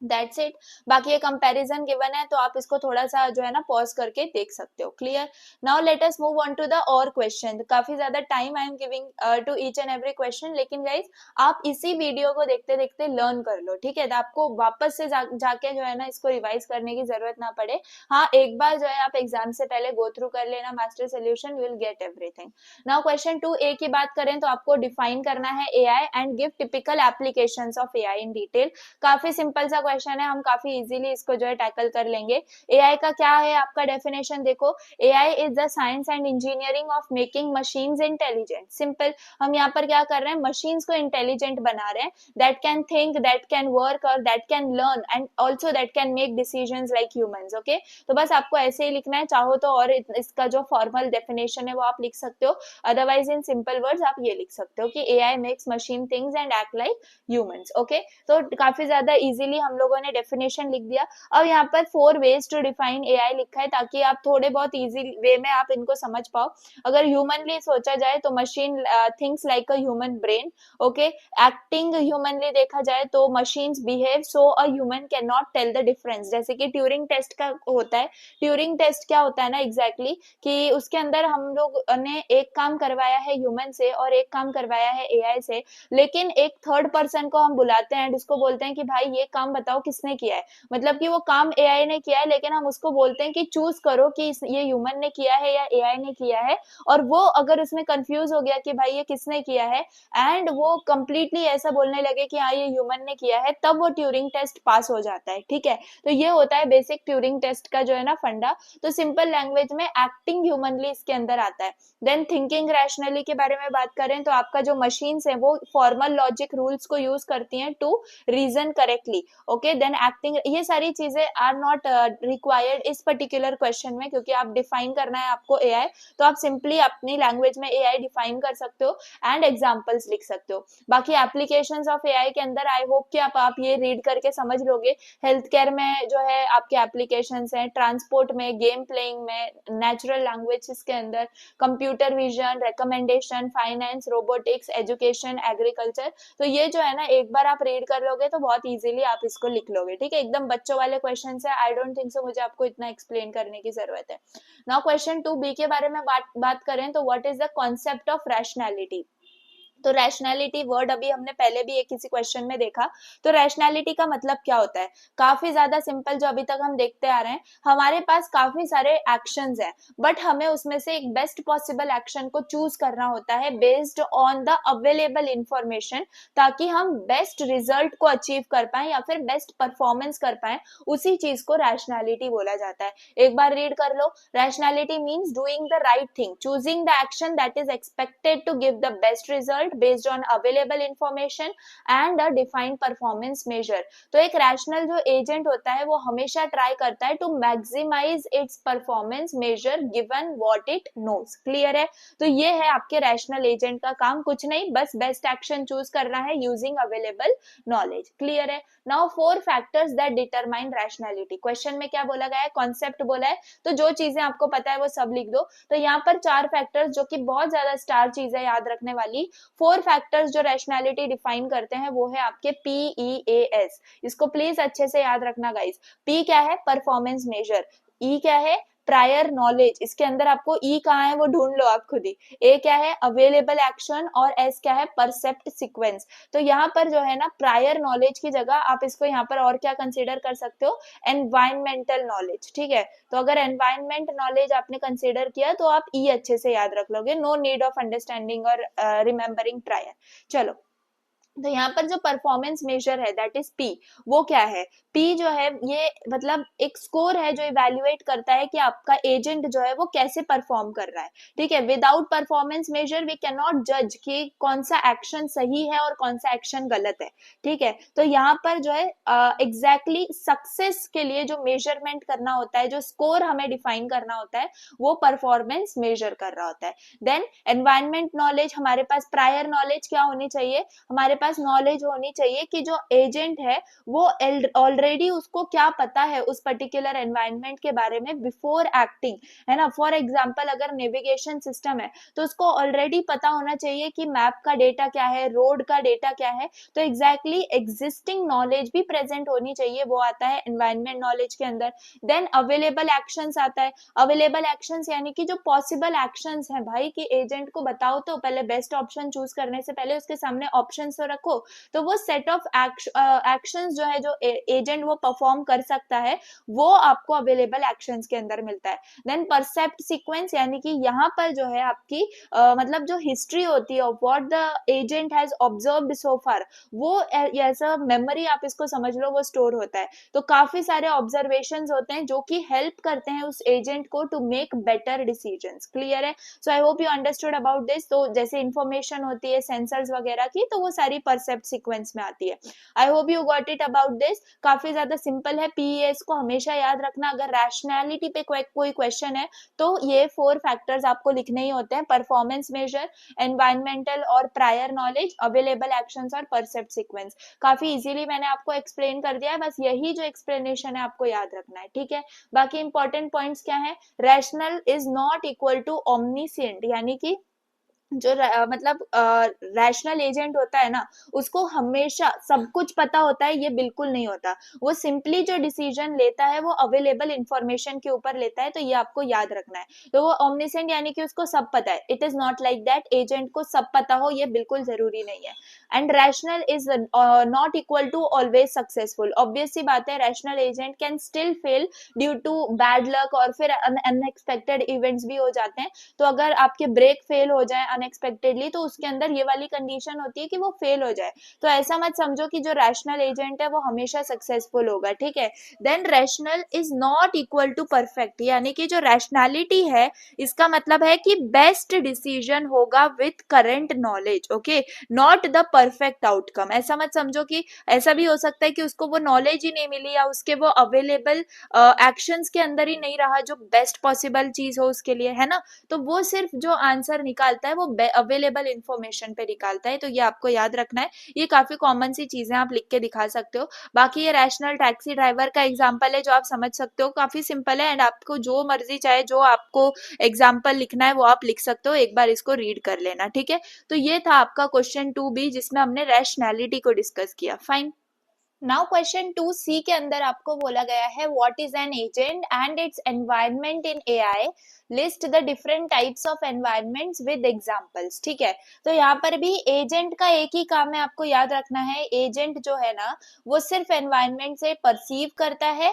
दैट्स इट। बाकी ये कंपैरिजन गिवन है तो आप इसको थोड़ा सा जो है ना पॉज करके देख सकते हो। Clear? Now let us move on to the और क्वेश्चन। काफी ज्यादा time I am giving to each and every question, लेकिन गाइज आप इसी वीडियो को देखते देखते लर्न कर लो। ठीक है, तो आपको वापस से जाके जो है ना इसको रिवाइज करने की जरूरत ना पड़े। हाँ, एक बार जो है आप एग्जाम से पहले गो थ्रू कर लेना master solution, you will get everything. Now question 2A की बात करें तो आपको डिफाइन करना है AI and give typical applications of AI in detail. काफी सिंपल सा क्वेश्चन है, हम काफी इजीली इसको जो है टैकल कर लेंगे। एआई का क्या है आपका डेफिनेशन देखो, AI is the science and engineering of making machines intelligent. Simple, हम यहाँ पर क्या कर रहे हैं, मशीन्स को इंटेलिजेंट बना रहे हैं, that can think, that can work और that can learn and also that can make decisions like humans. Okay, तो बस आपको ऐसे ही लिखना है, चाहो तो और इसका जो फॉर्मल डेफिनेशन है वो आप लिख सकते हो, अदरवाइज इन सिंपल वर्ड्स आप ये लिख सकते हो कि AI makes machine things and act like humans. Okay, तो काफी ज्यादा इजीली हम लोगों ने डेफिनेशन लिख दिया। अब यहाँ पर 4 वेज टू डिफाइन एआई लिखा है ताकि आप थोड़े बहुत इजी वे में आप इनको समझ पाओ। अगर ह्यूमनली सोचा जाए तो machine thinks like a human brain. Okay, acting humanly देखा जाए तो machines behave so a human can not tell the difference, जैसे कि ट्यूरिंग टेस्ट का होता है। ट्यूरिंग टेस्ट क्या होता है ना एग्जैक्टली कि उसके अंदर हम लोग ने एक काम करवाया है ह्यूमन से और एक काम करवाया है एआई से, लेकिन एक थर्ड पर्सन को हम बुलाते हैं एंड उसको बोलते हैं कि भाई ये काम बताओ किसने किया है। मतलब कि वो काम एआई ने किया है, लेकिन हम उसको बोलते हैं कि चूज करो कि ये ह्यूमन ने किया है या एआई ने किया है। और वो अगर उसमें कंफ्यूज हो गया कि भाई ये किसने किया है एंड वो कंप्लीटली ऐसा बोलने लगे कि हाँ ये ह्यूमन ने किया है, तब वो ट्यूरिंग टेस्ट पास हो जाता है। ठीक है, तो ये होता है बेसिक ट्यूरिंग टेस्ट का जो है ना फंडा। तो सिंपल लैंग्वेज में एक्टिंग ह्यूमनली इसके अंदर आता है। देन थिंकिंग रैशनली के बारे में बात करें तो आपका जो मशीन्स है वो फॉर्मल लॉजिक रूल्स को यूज करती हैं to reason correctly. Okay. Then acting, ये सारी चीजें आर नॉट रिक्वायर्ड इस पर्टिकुलर क्वेश्चन में, क्योंकि आप डिफाइन करना है आपको एआई, तो आप सिंपली अपनी लैंग्वेज में एआई डिफाइन कर सकते हो एंड एग्जांपल्स लिख सकते हो। बाकी एप्लीकेशंस ऑफ एआई के अंदर आई होप कि आप ये रीड करके समझ लोगे। हेल्थ केयर में जो है आपके एप्लीकेशंस हैं, ट्रांसपोर्ट में, गेम प्लेइंग में, नेचुरल लैंग्वेजेस के अंदर, computer vision, recommendation, finance, robotics, education, agriculture. तो ये जो है ना, एक बार आप रीड कर लोगे तो बहुत इजीली आप इसको लिख लोगे, ठीक है। एकदम बच्चों वाले क्वेश्चन है, आई डोंट थिंक सो मुझे आपको इतना एक्सप्लेन करने की जरूरत है। नाउ क्वेश्चन 2 बी के बारे में बात करें तो what is the concept of rationality. तो रैशनैलिटी वर्ड अभी हमने पहले भी एक किसी क्वेश्चन में देखा। तो रैशनैलिटी का मतलब क्या होता है, काफी ज्यादा सिंपल, जो अभी तक हम देखते आ रहे हैं, हमारे पास काफी सारे एक्शंस हैं, बट हमें उसमें से एक बेस्ट पॉसिबल एक्शन को चूज करना होता है based on the available information, ताकि हम बेस्ट रिजल्ट को अचीव कर पाए या फिर बेस्ट परफॉर्मेंस कर पाए। उसी चीज को रैशनैलिटी बोला जाता है। एक बार रीड कर लो, rationality means doing the right thing, choosing the action that is expected to give the best result based on available information and a defined performance measure। तो एक रैशनल जो एजेंट होता है वो हमेशा ट्राई करता है to maximise its performance measure given what it knows. Clear है? तो ये है आपके रैशनल एजेंट का काम, कुछ नहीं, बस बेस्ट एक्शन चूज करना है यूजिंग अवेलेबल नॉलेज। क्लियर है? Now 4 factors that determine rationality. Question में क्या बोला गया है, कॉन्सेप्ट बोला है, तो जो चीजें आपको पता है वो सब लिख दो। तो यहाँ पर 4 फैक्टर्स, जो कि बहुत ज्यादा स्टार चीज है याद रखने वाली, 4 फैक्टर्स जो रैशनैलिटी डिफाइन करते हैं वो है आपके PEAS। इसको प्लीज अच्छे से याद रखना गाइस। P क्या है, परफॉर्मेंस मेजर। E क्या है, प्रायर नॉलेज, इसके अंदर आपको ई कहाँ है वो ढूंढ लो आप खुद ही। ए क्या है, अवेलेबल एक्शन, और एस क्या है, परसेप्ट सीक्वेंस। तो यहाँ पर जो है ना, प्रायर नॉलेज की जगह आप इसको यहाँ पर और क्या कंसीडर कर सकते हो, एनवायरमेंटल नॉलेज। ठीक है, तो अगर एनवायरमेंट नॉलेज आपने कंसीडर किया तो आप ई अच्छे से याद रख लोगे, नो नीड ऑफ अंडरस्टैंडिंग और रिमेम्बरिंग प्रायर। चलो, तो यहाँ पर जो परफॉर्मेंस मेजर है दैट इज पी, वो क्या है, पी जो है ये मतलब एक स्कोर है जो इवेल्युएट करता है कि आपका एजेंट जो है वो कैसे परफॉर्म कर रहा है। ठीक है, without performance measure we can not जज कि कौन सा एक्शन सही है और कौन सा एक्शन गलत है। ठीक है, तो यहाँ पर जो है एग्जैक्टली सक्सेस के लिए जो मेजरमेंट करना होता है, जो स्कोर हमें डिफाइन करना होता है, वो परफॉर्मेंस मेजर कर रहा होता है। देन एनवायरमेंट नॉलेज, हमारे पास प्रायर नॉलेज क्या होनी चाहिए, हमारे पास नॉलेज होनी चाहिए कि जो एजेंट है वो ऑलरेडी उसको क्या पता है उस पर्टिकुलर एनवायरनमेंट के बारे में बिफोर एक्टिंग, है ना। फॉर एग्जांपल अगर नेविगेशन सिस्टम है तो उसको ऑलरेडी पता होना चाहिए कि मैप का डेटा क्या है, रोड का डेटा क्या है। तो एग्जैक्टली एग्जिस्टिंग नॉलेज भी प्रेजेंट होनी चाहिए, वो आता है एनवायरनमेंट नॉलेज के अंदर। देन अवेलेबल एक्शंस आता है। अवेलेबल एक्शंस यानी कि जो पॉसिबल एक्शंस हैं भाई, कि एजेंट को बताओ तो पहले बेस्ट ऑप्शन चूज करने से पहले उसके सामने ऑप्शंस तो रखो। तो वो सेट ऑफ एक्शंस जो है जो एजेंट वो परफॉर्म कर सकता है, वो आपको अवेलेबल एक्शंस के अंदर मिलता है। देन परसेप्ट सीक्वेंस, यानी कि यहाँ पर जो है आपकी मतलब जो हिस्ट्री होती है of what the agent has observed so far, वो ऐसा मेमोरी आप इसको समझ लो, वो स्टोर होता है। तो काफी सारे ऑब्जर्वेशंस होते हैं जो कि हेल्प करते हैं उस एजेंट को to make better decisions. Clear है? So I hope you understood about this. तो जैसे इंफॉर्मेशन होती है सेंसर्स वगैरह की, तो वो सारी परसेप्ट सीक्वेंस में आती है। आई hope you got it about this. काफी ज्यादा सिंपल है, पीएस को हमेशा याद रखना। अगर रैशनैलिटी पे कोई क्वेश्चन है तो ये 4 फैक्टर्स आपको लिखने ही होते हैं, परफॉर्मेंस मेजर, एनवायरमेंटल और प्रायर नॉलेज, अवेलेबल एक्शंस और परसेप्ट सीक्वेंस। काफी इजीली मैंने आपको एक्सप्लेन कर दिया है, बस यही जो एक्सप्लेनेशन है आपको याद रखना है। ठीक है, बाकी इंपॉर्टेंट पॉइंट्स क्या है, rational is not equal to omniscient, यानी कि जो मतलब रैशनल एजेंट होता है ना, उसको हमेशा सब कुछ पता होता है, ये बिल्कुल नहीं होता। वो सिंपली जो डिसीजन लेता है वो अवेलेबल इंफॉर्मेशन के ऊपर लेता है, तो ये आपको याद रखना है। तो वो ओमनिसेंट यानी कि उसको सब पता है। It is not like that agent को सब पता हो, ये बिल्कुल जरूरी नहीं है। And rational is not equal to always successful. Obvious सी बात है, rational agent can still fail due to bad luck, और फिर अनएक्सपेक्टेड इवेंट्स भी हो जाते हैं। तो अगर आपके ब्रेक फेल हो जाए अनएक्सपेक्टेडली, तो उसके अंदर ये वाली कंडीशन होती है कि वो फेल हो जाए। तो ऐसा मत समझो कि जो रैशनल एजेंट है वो हमेशा सक्सेसफुल होगा, ठीक है। Then rational is not equal to perfect, यानी कि जो रैशनैलिटी है इसका मतलब है कि बेस्ट डिसीजन होगा with current knowledge, okay, not the perfect outcome. ऐसा मत समझो कि ऐसा भी हो सकता है कि उसको वो नॉलेज ही नहीं मिली या उसके वो अवेलेबल एक्शंस के अंदर ही नहीं रहा जो बेस्ट पॉसिबल चीज हो उसके लिए, है ना। तो वो सिर्फ जो आंसर निकालता है वो अवेलेबल इंफॉर्मेशन पे निकालता है, तो ये आपको याद रखना है। ये काफी कॉमन सी चीजें आप लिख के दिखा सकते हो। बाकी ये रैशनल टैक्सी ड्राइवर का एग्जाम्पल है जो आप समझ सकते हो, काफी सिंपल है, एंड आपको जो मर्जी चाहे जो आपको एग्जाम्पल लिखना है वो आप लिख सकते हो, एक बार इसको रीड कर लेना, ठीक है। तो ये था आपका क्वेश्चन 2B जिसमें हमने रैशनैलिटी को डिस्कस किया। फाइन। नाउ क्वेश्चन 2C के अंदर आपको बोला गया है what is an agent and it's environment in AI, list the different types of environments with examples, ठीक है। तो यहाँ पर भी एजेंट का एक ही काम है, आपको याद रखना है। एजेंट जो है ना वो सिर्फ एनवायरनमेंट से परसीव करता है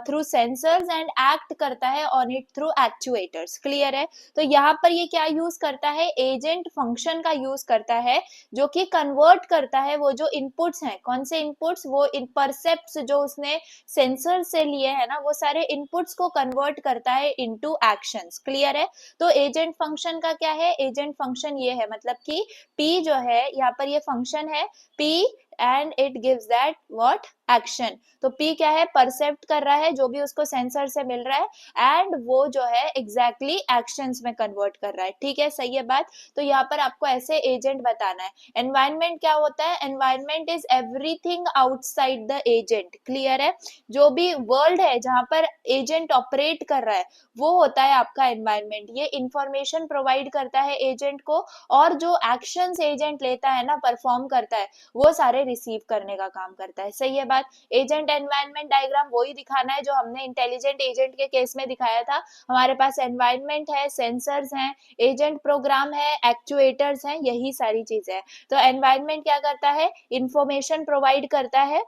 थ्रू सेंसर्स एंड एक्ट करता है on it through actuators, clear है। तो यहाँ पर ये क्या यूज करता है, एजेंट फंक्शन का यूज करता है जो कि कन्वर्ट करता है वो जो इनपुट्स हैं, कौन से इनपुट्स, वो इन परसेप्ट्स जो उसने सेंसर से लिए है ना वो सारे इनपुट्स को कन्वर्ट करता है इनटू एक्शंस, क्लियर है। तो एजेंट फंक्शन का क्या है, एजेंट फंक्शन ये है, मतलब कि P जो है यहाँ पर ये फंक्शन है P and it gives that what, action. तो P क्या है, परसेप्ट कर रहा है जो भी उसको सेंसर से मिल रहा है एंड वो जो है एग्जैक्टली एक्शंस में कन्वर्ट कर रहा है, ठीक है, सही है बात। तो यहाँ पर आपको ऐसे एजेंट बताना है। एनवायरनमेंट क्या होता है, environment is everything outside the agent, clear है। जो भी वर्ल्ड है जहां पर एजेंट ऑपरेट कर रहा है वो होता है आपका एनवायरनमेंट। ये इंफॉर्मेशन प्रोवाइड करता है एजेंट को और जो एक्शंस एजेंट लेता है ना, परफॉर्म करता है, वो सारे रिसीव करने का काम करता है, सही है बात। एजेंट एनवायरनमेंट डायग्राम वही दिखाना है जो हमने इंटेलिजेंट एजेंट के केस में दिखाया था। हमारे पास एनवायरनमेंट है, सेंसर्स हैं, एजेंट प्रोग्राम है, एक्चुएटर्स हैं, यही सारी चीजें हैं। तो एनवायरनमेंट क्या करता है, इंफॉर्मेशन प्रोवाइड करता है,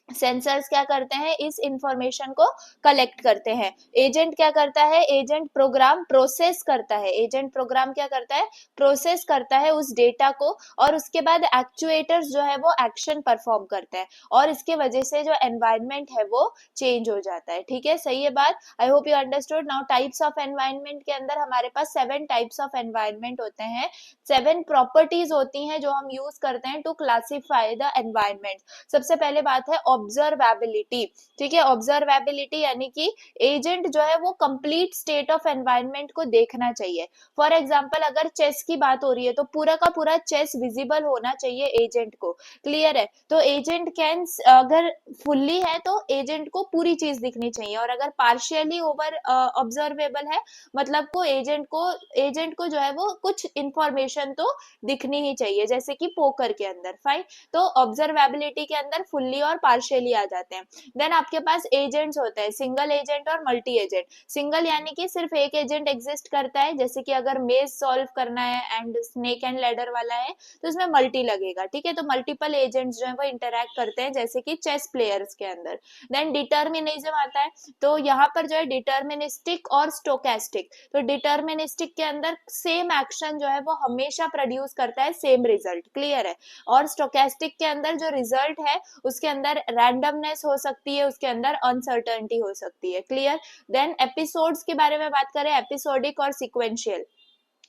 सेंसर्स क्या करते हैं, इस इंफॉर्मेशन को कलेक्ट करते हैं। एजेंट क्या करता है, एजेंट प्रोग्राम प्रोसेस करता है, एजेंट प्रोग्राम क्या करता है, प्रोसेस करता है उस डेटा को, और उसके बाद एक्चुएटर्स जो है वो एक्शन परफॉर्म करते हैं, और इसके वजह से जो एनवायरनमेंट है वो चेंज हो जाता है, ठीक है, सही है बात। आई hope you understood. Now types of environment के अंदर हमारे पास 7 टाइप्स ऑफ एनवायरनमेंट होते हैं, 7 प्रॉपर्टीज होती हैं जो हम यूज करते हैं टू क्लासिफाई द एनवायरनमेंट। सबसे पहले बात है ऑब्जर्वेबिलिटी, ठीक है। ऑब्जर्वेबिलिटी यानी कि एजेंट जो है वो कंप्लीट स्टेट ऑफ एनवायरनमेंट को देखना चाहिए। फॉर एग्जांपल अगर चेस की बात हो रही है तो पूरा का पूरा चेस विजिबल होना चाहिए एजेंट को, क्लियर है। तो एजेंट कैन, अगर फुल्ली है तो एजेंट को पूरी चीज दिखनी चाहिए, और अगर पार्शियली ओवर ऑब्जर्वेबल है मतलब को एजेंट को जो है वो कुछ इंफॉर्मेशन तो दिखनी ही चाहिए, जैसे कि पोकर के अंदर, फाइन। तो ऑब्जर्वेबिलिटी के अंदर फुल्ली और पार्शियली आ जाते हैं। देन आपके पास एजेंट्स होते हैं, सिंगल एजेंट और मल्टी एजेंट। सिंगल यानी कि सिर्फ एक एजेंट एग्जिस्ट करता है, जैसे कि अगर मेज सॉल्व करना है एंड स्नेक एंड लैडर वाला है तो इसमें मल्टी लगेगा, ठीक है। तो मल्टीपल एजेंट्स जो है वो इंटरैक्ट करते हैं जैसे कि चेस प्लेयर्स के अंदर। देन डिटर्मिनिज्म आता है, तो यहाँ पर जो है डिटर्मिनिस्टिक और स्टोकेस्टिक। तो डिटर्मिनिस्टिक के अंदर सेम एक्शन जो है वो हमेशा प्रोड्यूस करता है सेम रिजल्ट, क्लियर है। और स्टोकेस्टिक के अंदर जो रिजल्ट है उसके अंदर रैंडमनेस हो सकती है, उसके अंदर अनसर्टेनिटी हो सकती है, क्लियर। देन एपिसोड्स के बारे में बात करें, एपिसोडिक और सिक्वेंशियल।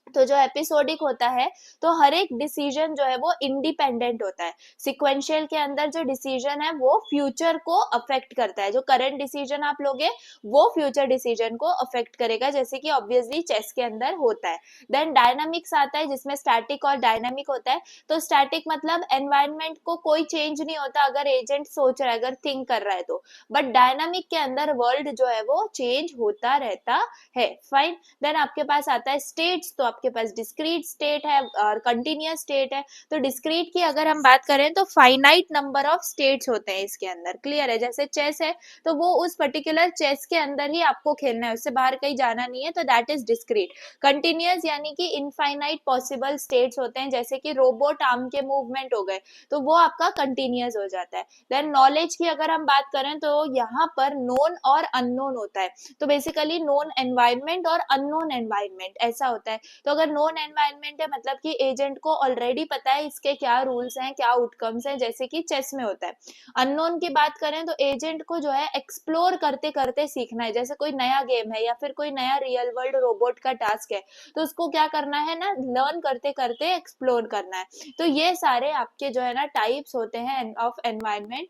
तो जो एपिसोडिक होता है तो हर एक डिसीजन जो है वो इंडिपेंडेंट होता है। सिक्वेंशियल के अंदर जो डिसीजन है वो फ्यूचर को अफेक्ट करता है, जो करंट डिसीजन आप लोगे वो फ्यूचर डिसीजन को अफेक्ट करेगा, जैसे कि ऑब्वियसली चेस के अंदर होता है। देन डायनामिक्स आता है जिसमें स्टैटिक और डायनामिक होता है। तो स्टैटिक मतलब एनवायरनमेंट को कोई चेंज नहीं होता अगर एजेंट सोच रहा है, अगर थिंक कर रहा है तो, बट डायनामिक के अंदर वर्ल्ड जो है वो चेंज होता रहता है, फाइन। देन आपके पास आता है स्टेट्स, तो आपके पास डिस्क्रीट स्टेट है और कंटिन्यूअस स्टेट है। तो डिस्क्रीट की अगर हम बात करें तो फाइनाइट नंबर ऑफ स्टेट्स होते हैं इसके अंदर, क्लियर है। जैसे चेस है तो वो उस पर्टिकुलर चेस के अंदर ही आपको खेलना है, उससे बाहर कहीं जाना नहीं है, तो दैट इज डिस्क्रीट। कंटिन्यूअस यानी कि इनफाइनाइट पॉसिबल स्टेट्स होते हैं, जैसे कि रोबोट आर्म के मूवमेंट हो गए तो वो आपका कंटिन्यूअस हो जाता है। देन नॉलेज की अगर हम बात करें तो यहाँ पर नोन और अननोन होता है। तो बेसिकली नोन एनवायरनमेंट और अननोन एनवायरनमेंट ऐसा होता है। तो अगर नोन एनवायरनमेंट है मतलब कि एजेंट को ऑलरेडी पता है इसके क्या रूल्स हैं, क्या आउटकम्स हैं, जैसे कि चेस में होता है। अननोन की बात करें तो एजेंट को जो है एक्सप्लोर करते करते सीखना है, जैसे कोई नया गेम है या फिर कोई नया रियल वर्ल्ड रोबोट का टास्क है, तो उसको क्या करना है ना, लर्न करते करते एक्सप्लोर करना है। तो ये सारे आपके जो है ना टाइप्स होते हैं of environment.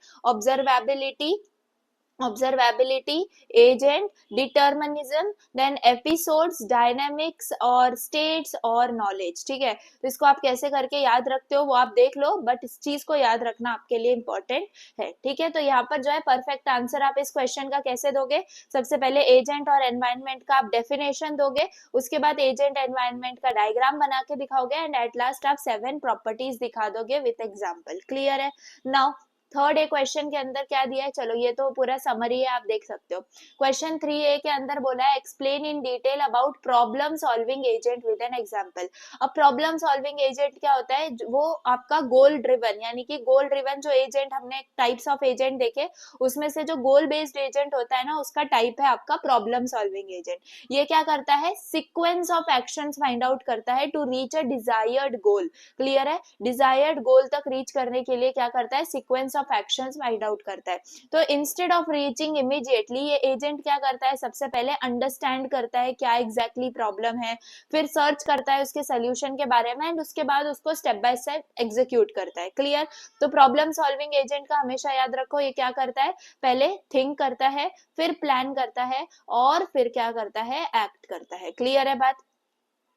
Observability, agent, determinism, then episodes, dynamics और स्टेट्स और नॉलेज। ठीक है, तो इसको आप कैसे करके याद रखते हो वो आप देख लो, बट इस चीज को याद रखना आपके लिए इंपॉर्टेंट है। ठीक है, तो यहाँ पर जो है परफेक्ट आंसर आप इस क्वेश्चन का कैसे दोगे, सबसे पहले एजेंट और एनवायरनमेंट का आप डेफिनेशन दोगे, उसके बाद एजेंट एनवायरनमेंट का डायग्राम बना के दिखाओगे, एंड एट लास्ट आप 7 प्रॉपर्टीज दिखा दोगे विथ एग्जाम्पल। क्लियर है? नाउ थर्ड ए क्वेश्चन के अंदर क्या दिया है, चलो ये तो पूरा समरी है, आप देख सकते हो। क्वेश्चन 3A के अंदर बोला है explain in detail about problem solving agent with an example. अब प्रॉब्लम सॉल्विंग एजेंट क्या होता है, वो आपका गोल ड्रिवन, यानी कि गोल ड्रिवन जो एजेंट, हमने टाइप्स ऑफ एजेंट देखे, उसमें से जो गोल बेस्ड एजेंट होता है ना, उसका टाइप है आपका प्रॉब्लम सॉल्विंग एजेंट। ये क्या करता है, sequence of actions find out करता है to reach a desired goal. Clear है? डिजायर्ड गोल तक रीच करने के लिए क्या करता है, sequence of actions find out करता है। तो इंस्टेड ऑफ रीचिंग इमीडिएटली, ये एजेंट क्या करता है, सबसे पहले अंडरस्टैंड करता है क्या एग्जैक्टली प्रॉब्लम है, फिर सर्च करता है उसके सोल्यूशन के बारे में, एंड उसके बाद उसको स्टेप बाय स्टेप एग्जीक्यूट करता है। क्लियर? तो प्रॉब्लम सॉल्विंग एजेंट का हमेशा याद रखो, ये क्या करता है, पहले थिंक करता है, फिर प्लान करता है, और फिर क्या करता है, एक्ट करता है। क्लियर है बात?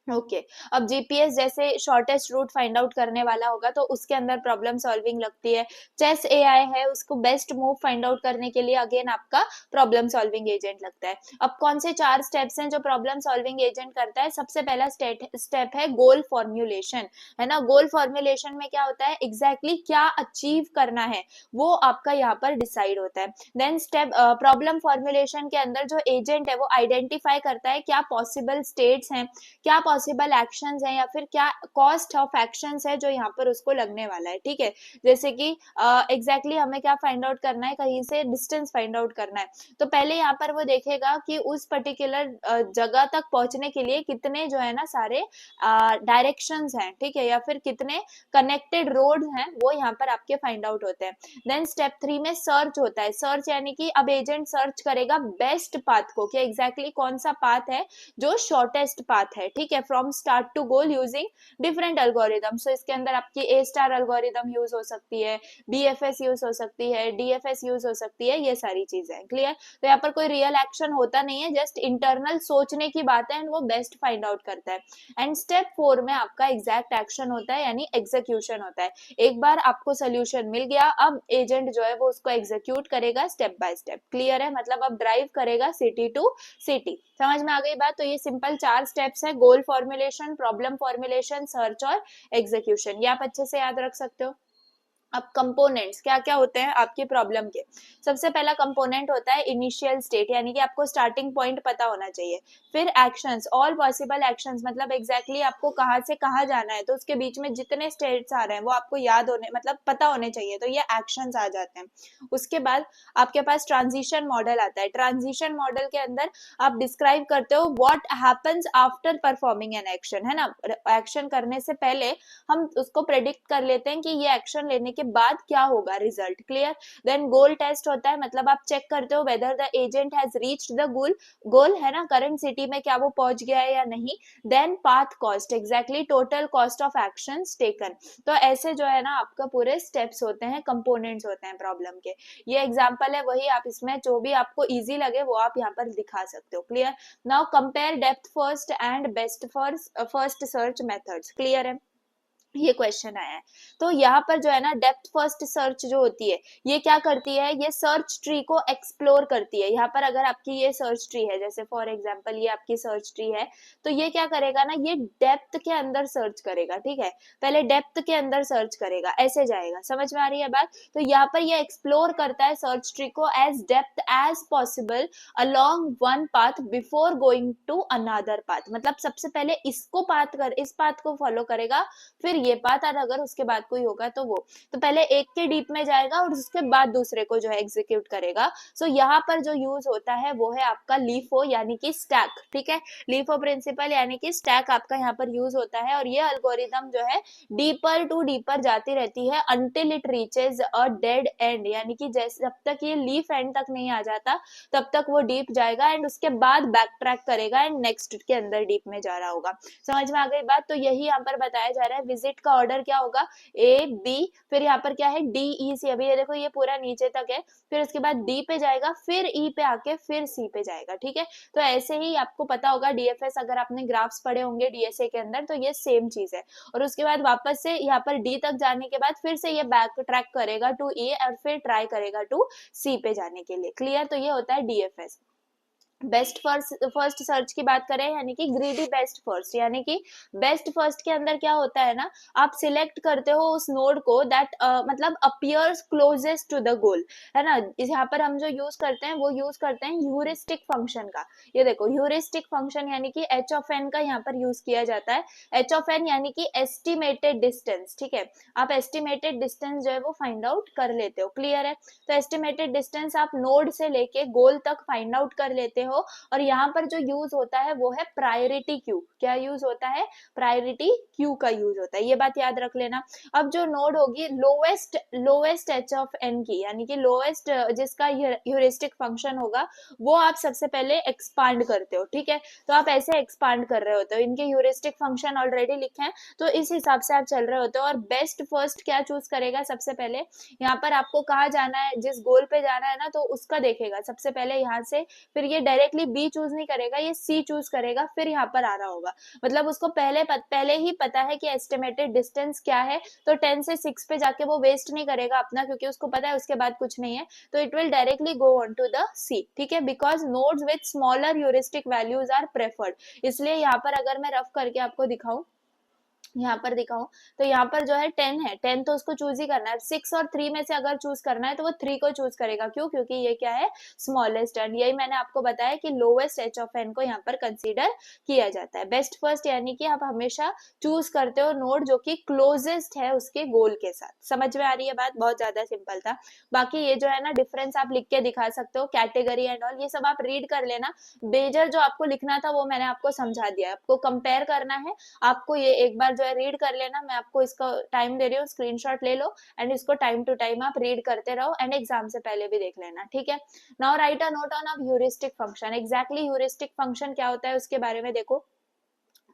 ओके अब जीपीएस जैसे शॉर्टेस्ट रूट फाइंड आउट करने वाला होगा, तो उसके अंदर प्रॉब्लम सॉल्विंग लगती है। चेस एआई है, उसको बेस्ट मूव फाइंड आउट करने के लिए अगेन आपका प्रॉब्लम सॉल्विंग एजेंट लगता है। अब कौन से 4 स्टेप्स हैं जो प्रॉब्लम सॉल्विंग एजेंट करता है, सबसे पहला स्टेप है गोल फॉर्म्युलेशन, है ना। गोल फॉर्म्युलेशन में क्या होता है, एग्जैक्टली क्या अचीव करना है वो आपका यहाँ पर डिसाइड होता है। देन स्टेप प्रॉब्लम फॉर्म्युलेशन के अंदर जो एजेंट है वो आइडेंटिफाई करता है क्या पॉसिबल स्टेट्स हैं, क्या पॉसिबल एक्शंस है, या फिर क्या कॉस्ट ऑफ एक्शंस है जो यहाँ पर उसको लगने वाला है। ठीक है, जैसे कि एग्जैक्टली हमें क्या फाइंड आउट करना है, कहीं से डिस्टेंस फाइंड आउट करना है, तो पहले यहाँ पर वो देखेगा कि उस पर्टिकुलर जगह तक पहुंचने के लिए कितने जो है ना सारे डायरेक्शंस हैं, ठीक है, या फिर कितने कनेक्टेड रोड हैं, वो यहाँ पर आपके फाइंड आउट होते हैं। देन स्टेप 3 में सर्च होता है। सर्च यानी कि अब एजेंट सर्च करेगा बेस्ट पाथ को, कि एग्जैक्टली कौन सा पाथ है जो शॉर्टेस्ट पाथ है। ठीक है, from start to goal using different algorithm. So इसके अंदर आपकी ए स्टार एल्गोरिदम यूज हो सकती है, बीएफएस यूज हो सकती है, डीएफएस यूज हो सकती है, ये सारी चीजें। क्लियर? तो यहाँ पर कोई रियल एक्शन होता नहीं है, जस्ट इंटरनल सोचने की बात है, एंड वो बेस्ट फाइंड आउट करता है। एंड स्टेप 4 में आपका एग्जैक्ट एक्शन होता है, यानी एग्जीक्यूशन होता है। एक बार आपको सोल्यूशन मिल गया, अब एजेंट जो है वो उसको एग्जीक्यूट करेगा स्टेप बाय स्टेप। क्लियर है? मतलब अब ड्राइव करेगा सिटी टू सिटी। समझ में आ गई बात? तो ये सिंपल 4 स्टेप्स है, गोल फॉर्मुलेशन, प्रॉब्लम फॉर्मुलेशन, सर्च और एग्जीक्यूशन। ये आप अच्छे से याद रख सकते हो। अब कंपोनेंट्स क्या क्या होते हैं आपकी प्रॉब्लम के, सबसे पहला कंपोनेंट होता है इनिशियल स्टेट, यानी कि आपको स्टार्टिंग पॉइंट पता होना चाहिए। फिर एक्शंस, ऑल पॉसिबल एक्शंस, मतलब एग्जैक्टली आपको कहाँ से कहाँ जाना है, तो उसके बीच में जितने स्टेट्स आ रहे हैं वो आपको याद होने, मतलब पता होने चाहिए, तो ये एक्शंस आ जाते हैं। उसके बाद आपके पास ट्रांजिशन मॉडल आता है। ट्रांजिशन मॉडल के अंदर आप डिस्क्राइब करते हो what happens after performing an action, है ना। एक्शन करने से पहले हम उसको प्रेडिक्ट कर लेते हैं कि ये एक्शन लेने के बाद क्या होगा रिजल्ट। क्लियर? देन गोल टेस्ट होता है, मतलब आप चेक करते हो whether the agent has reached the goal, है ना, करंट सिटी में क्या वो पहुंच गया है या नहीं। Then path cost, exactly total cost of actions taken. तो ऐसे जो है ना आपका पूरे स्टेप्स होते हैं, कंपोनेंट्स होते हैं प्रॉब्लम के। ये एग्जांपल है, वही आप इसमें जो भी आपको इजी लगे वो आप यहाँ पर दिखा सकते हो। Clear? Now compare depth first and best first search methods. Clear है? ये क्वेश्चन आया है। तो यहाँ पर जो है ना डेप्थ फर्स्ट सर्च जो होती है, ये क्या करती है, ये सर्च ट्री को एक्सप्लोर करती है। यहाँ पर अगर आपकी ये सर्च ट्री है, जैसे फॉर एग्जांपल ये आपकी सर्च ट्री है, तो ये क्या करेगा ना, ये डेप्थ के अंदर सर्च करेगा। ठीक है, पहले डेप्थ के अंदर सर्च करेगा, ऐसे जाएगा। समझ में आ रही है बात? तो यहाँ पर ये एक्सप्लोर करता है सर्च ट्री को as depth as possible along one path before going to another path. मतलब सबसे पहले इसको इस पाथ को फॉलो करेगा, फिर ये पाथ, और अगर उसके बाद कोई होगा तो वो, तो पहले एक के डीप में जाएगा और उसके बाद दूसरे को जो है एग्जीक्यूट करेगा। सो यहाँ पर जो यूज होता है वो है आपका लीफो यानी कि स्टैक, ठीक है। लीफो प्रिंसिपल यानी कि स्टैक आपका यहाँ पर यूज होता है, और ये अल्गोरिदम जो है डीपर टू डीपर जाती रहती है until it reaches a dead and, यानी कि जैसे जब तक ये लीफ एंड तक नहीं आ जाता तब तक वो डीप जाएगा एंड उसके बाद बैक ट्रैक करेगा एंड नेक्स्ट के अंदर डीप में जा रहा होगा। समझ में आ गई बात? तो यही यहाँ पर बताया जा रहा है। विजिट का ऑर्डर क्या होगा, ए बी, फिर यहाँ पर क्या है डी ई सी, अभी ये देखो ये पूरा नीचे तक है, फिर उसके बाद डी पे जाएगा, फिर ई पे आके फिर सी पे जाएगा, ठीक है। तो ऐसे ही आपको पता होगा डीएफएस, अगर आपने ग्राफ्स पढ़े होंगे डीएसए के अंदर, तो ये सेम चीज है। और उसके बाद वापस से यहाँ पर डी तक जाने के बाद फिर से ये बैक ट्रैक करेगा टू ए और फिर ट्राई करेगा टू सी पे जाने के लिए। क्लियर? तो ये होता है डीएफएस। बेस्ट फर्स्ट सर्च की बात करें, यानी कि ग्रीडी बेस्ट फर्स्ट, यानी कि बेस्ट फर्स्ट के अंदर क्या होता है ना, आप सिलेक्ट करते हो उस नोड को दैट मतलब appears closest to the goal, है ना। यहाँ पर हम जो यूज करते हैं वो यूज करते हैं ह्यूरिस्टिक फंक्शन का। ये देखो ह्यूरिस्टिक फंक्शन यानी कि एच ऑफ एन का यहाँ पर यूज किया जाता है। एच ऑफ एन यानी कि एस्टिमेटेड डिस्टेंस, ठीक है। आप एस्टिमेटेड डिस्टेंस जो है वो फाइंड आउट कर लेते हो। क्लियर है? तो एस्टिमेटेड डिस्टेंस आप नोड से लेके गोल तक फाइंड आउट कर लेते हो। और यहाँ पर जो यूज होता है वो है प्रायोरिटी क्यू। क्या यूज होता है? प्रायोरिटी क्यू का यूज होता है, ये बात याद रख लेना। अब जो नोड होगी लोवेस्ट एच ऑफ एन की, यानी कि लोवेस्ट जिसका ह्यूरिस्टिक फंक्शन होगा, वो आप सबसे पहले एक्सपांड करते हो, ठीक है। तो आप ऐसे एक्सपांड कर रहे होते हो, इनके ह्यूरिस्टिक फंक्शन ऑलरेडी लिखे हैं तो इस हिसाब से आप चल रहे होते हो। और बेस्ट फर्स्ट क्या चूज करेगा सबसे पहले, यहाँ पर आपको कहाँ जाना है, जिस गोल पे जाना है ना, तो उसका देखेगा सबसे पहले यहाँ से, फिर ये डायरेक्टली बी चूज नहीं करेगा, ये सी चूज करेगा, फिर यहाँ पर आ रहा होगा। मतलब उसको पहले ही पता है कि एस्टिमेटेड डिस्टेंस क्या है, तो 10 से 6 पे जाके वो वेस्ट नहीं करेगा अपना, क्योंकि उसको पता है उसके बाद कुछ नहीं है, तो it will directly go on to the C, ठीक है। Because nodes with smaller heuristic values are preferred. इसलिए यहाँ पर अगर मैं रफ करके आपको दिखाऊं, यहाँ पर दिखाऊं, तो यहाँ पर जो है 10 है, 10 तो उसको चूज ही करना है। 6 और 3 में से अगर चूज करना है तो वो 3 को चूज करेगा। क्यों? क्योंकि ये क्या है, स्मॉलेस्ट, एंड यही मैंने आपको बताया कि लोवेस्ट एच ऑफ एन को यहाँ पर कंसीडर किया जाता है। बेस्ट फर्स्ट यानी कि आप हमेशा चूज करते हो नोड जो कि क्लोजेस्ट है उसके गोल के साथ। समझ में आ रही है बात? बहुत ज्यादा सिंपल था। बाकी ये जो है ना डिफरेंस आप लिख के दिखा सकते हो, कैटेगरी एंड ऑल, ये सब आप रीड कर लेना। बेजर जो आपको लिखना था वो मैंने आपको समझा दिया। आपको कंपेयर करना है, आपको ये एक बार जो है रीड कर लेना। मैं आपको इसका टाइम दे रही हूँ, स्क्रीनशॉट ले लो एंड इसको टाइम टू टाइम आप रीड करते रहो एंड एग्जाम से पहले भी देख लेना, ठीक है। Now right a note on a heuristic function. Exactly heuristic function क्या होता है उसके बारे में देखो।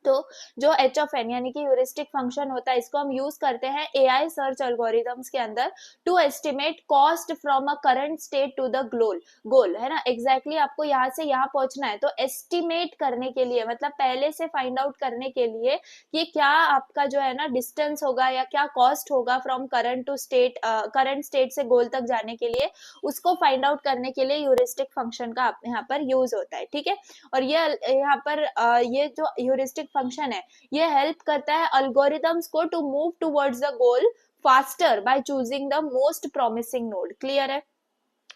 तो जो एच ऑफ एन यानी कि ह्यूरिस्टिक फंक्शन होता है, इसको हम यूज करते हैं एआई सर्च एल्गोरिदम्स के अंदर to estimate cost from a current state to the goal, है ना। एग्जैक्टली आपको यहाँ से यहाँ पहुंचना है, तो एस्टिमेट करने के लिए मतलब पहले से फाइंड आउट करने के लिए कि क्या आपका जो है ना डिस्टेंस होगा या क्या कॉस्ट होगा फ्रॉम करंट स्टेट से गोल तक जाने के लिए, उसको फाइंड आउट करने के लिए ह्यूरिस्टिक फंक्शन का यहाँ पर यूज होता है, ठीक है। और ये यहाँ पर ये जो ह्यूरिस्टिक फंक्शन है ये हेल्प करता है अल्गोरिदम्स को to move towards the goal faster by choosing the most promising node. Clear है?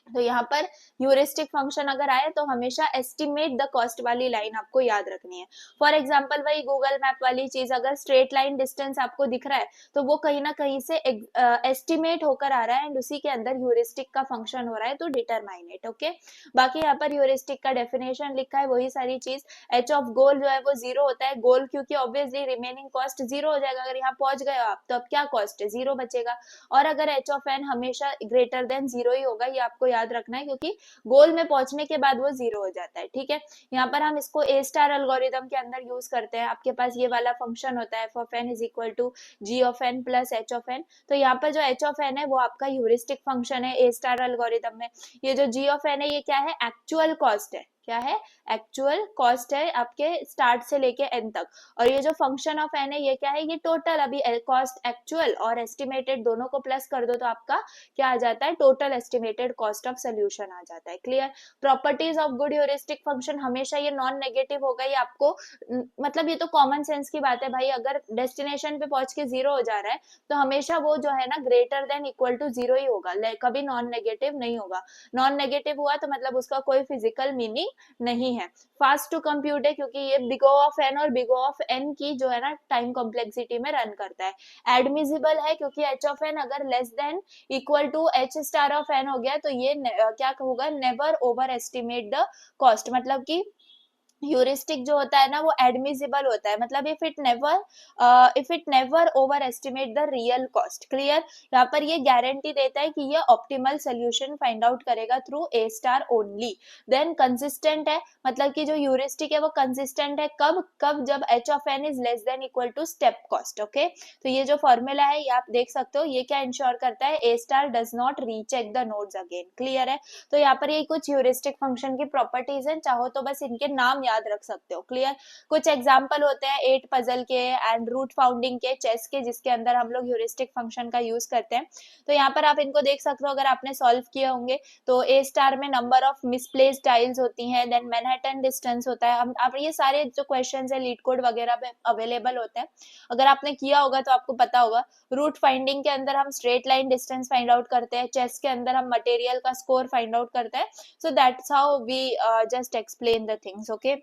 तो यहाँ पर ह्यूरिस्टिक फंक्शन अगर आए तो हमेशा एस्टिमेट द कॉस्ट वाली लाइन आपको याद रखनी है। फॉर एग्जांपल वही गूगल मैप वाली चीज, अगर स्ट्रेट लाइन डिस्टेंस आपको दिख रहा है तो वो कहीं ना कहीं से एस्टिमेट होकर आ रहा है एंड उसी के अंदर ह्यूरिस्टिक का फंक्शन हो रहा है, तो डिटरमाइन इट, ओके। बाकी यहाँ पर ह्यूरिस्टिक का डेफिनेशन लिखा है, वही सारी चीज। एच ऑफ गोल जो है वो जीरो होता है, गोल क्योंकि ऑब्वियसली रिमेनिंग कॉस्ट जीरो हो जाएगा। अगर यहाँ पहुंच गए आप तो अब क्या कॉस्ट है, जीरो बचेगा। और अगर एच ऑफ एन हमेशा ग्रेटर देन जीरो ही होगा, ये आपको याद रखना है, क्योंकि गोल में पहुंचने के बाद वो जीरो हो जाता है, ठीक है। यहाँ पर हम इसको ए स्टार एल्गोरिदम के अंदर यूज करते हैं। आपके पास ये वाला फंक्शन होता है F of N is equal to G of N plus H of N. तो यहाँ पर जो एच ऑफ एन है वो आपका ह्यूरिस्टिक फंक्शन है ए स्टार एल्गोरिदम में। ये जो जी ऑफ एन है ये क्या है, एक्चुअल कॉस्ट है। क्या है? एक्चुअल कॉस्ट है आपके स्टार्ट से लेके एंड तक। और ये जो फंक्शन ऑफ एन है ये क्या है, ये टोटल, अभी कॉस्ट एक्चुअल और एस्टिमेटेड दोनों को प्लस कर दो तो आपका क्या आ जाता है, total estimated cost of solution आ जाता है। Clear? Properties of good heuristic function, हमेशा ये नॉन नेगेटिव होगा। ये आपको मतलब ये तो कॉमन सेंस की बात है भाई, अगर डेस्टिनेशन पे पहुंच के जीरो हो जा रहा है तो हमेशा वो जो है ना greater than equal to zero ही होगा, कभी नॉन नेगेटिव नहीं होगा। नॉन नेगेटिव हुआ तो मतलब उसका कोई फिजिकल मीनिंग नहीं है। फास्ट टू कंप्यूट है क्योंकि ये बिग O ऑफ n और बिग O ऑफ n की जो है ना टाइम कॉम्प्लेक्सिटी में रन करता है। एडमिजिबल है क्योंकि h ऑफ n अगर less than equal to h star of n हो गया तो ये क्या होगा, never over estimate the cost, मतलब कि ह्यूरिस्टिक जो होता है ना वो एडमिसिबल होता है, मतलब if it never over estimate the real cost. Clear, यहाँ पर ये गारंटी देता है कि ये ऑप्टिमल सोल्यूशन फाइंड आउट करेगा through A star only. Then consistent है, मतलब कि जो ह्यूरिस्टिक है वो कंसिस्टेंट है, कब कब, जब h of n is less than equal to step cost. Okay, तो ये जो फॉर्मूला है ये आप देख सकते हो, ये क्या इंश्योर करता है, A star does not recheck the nodes again. Clear है, तो यहाँ पर ये कुछ ह्यूरिस्टिक फंक्शन की प्रॉपर्टीज हैं, चाहो तो बस इनके नाम याद रख सकते हो। क्लियर, कुछ एग्जांपल होते हैं 8 पजल के एंड रूट फाउंडिंग के, चेस के, जिसके अंदर हम लोग ह्यूरिस्टिक फंक्शन का यूज करते हैं। तो यहाँ पर आप इनको देख सकते हो, अगर आपने सॉल्व किए होंगे तो ए स्टार में नंबर ऑफ मिसप्लेस्ड टाइल्स होती हैं, देन मैनहट्टन डिस्टेंस होता है। हम आप ये सारे जो क्वेश्चंस है लीड कोड वगैरह पे अवेलेबल होते हैं, अगर आपने किया होगा तो आपको पता होगा। रूट फाइंडिंग के अंदर हम straight line distance find out करते हैं, चेस के अंदर हम मटेरियल का स्कोर फाइंड आउट करते हैं। So that's how we just explain the things. Okay,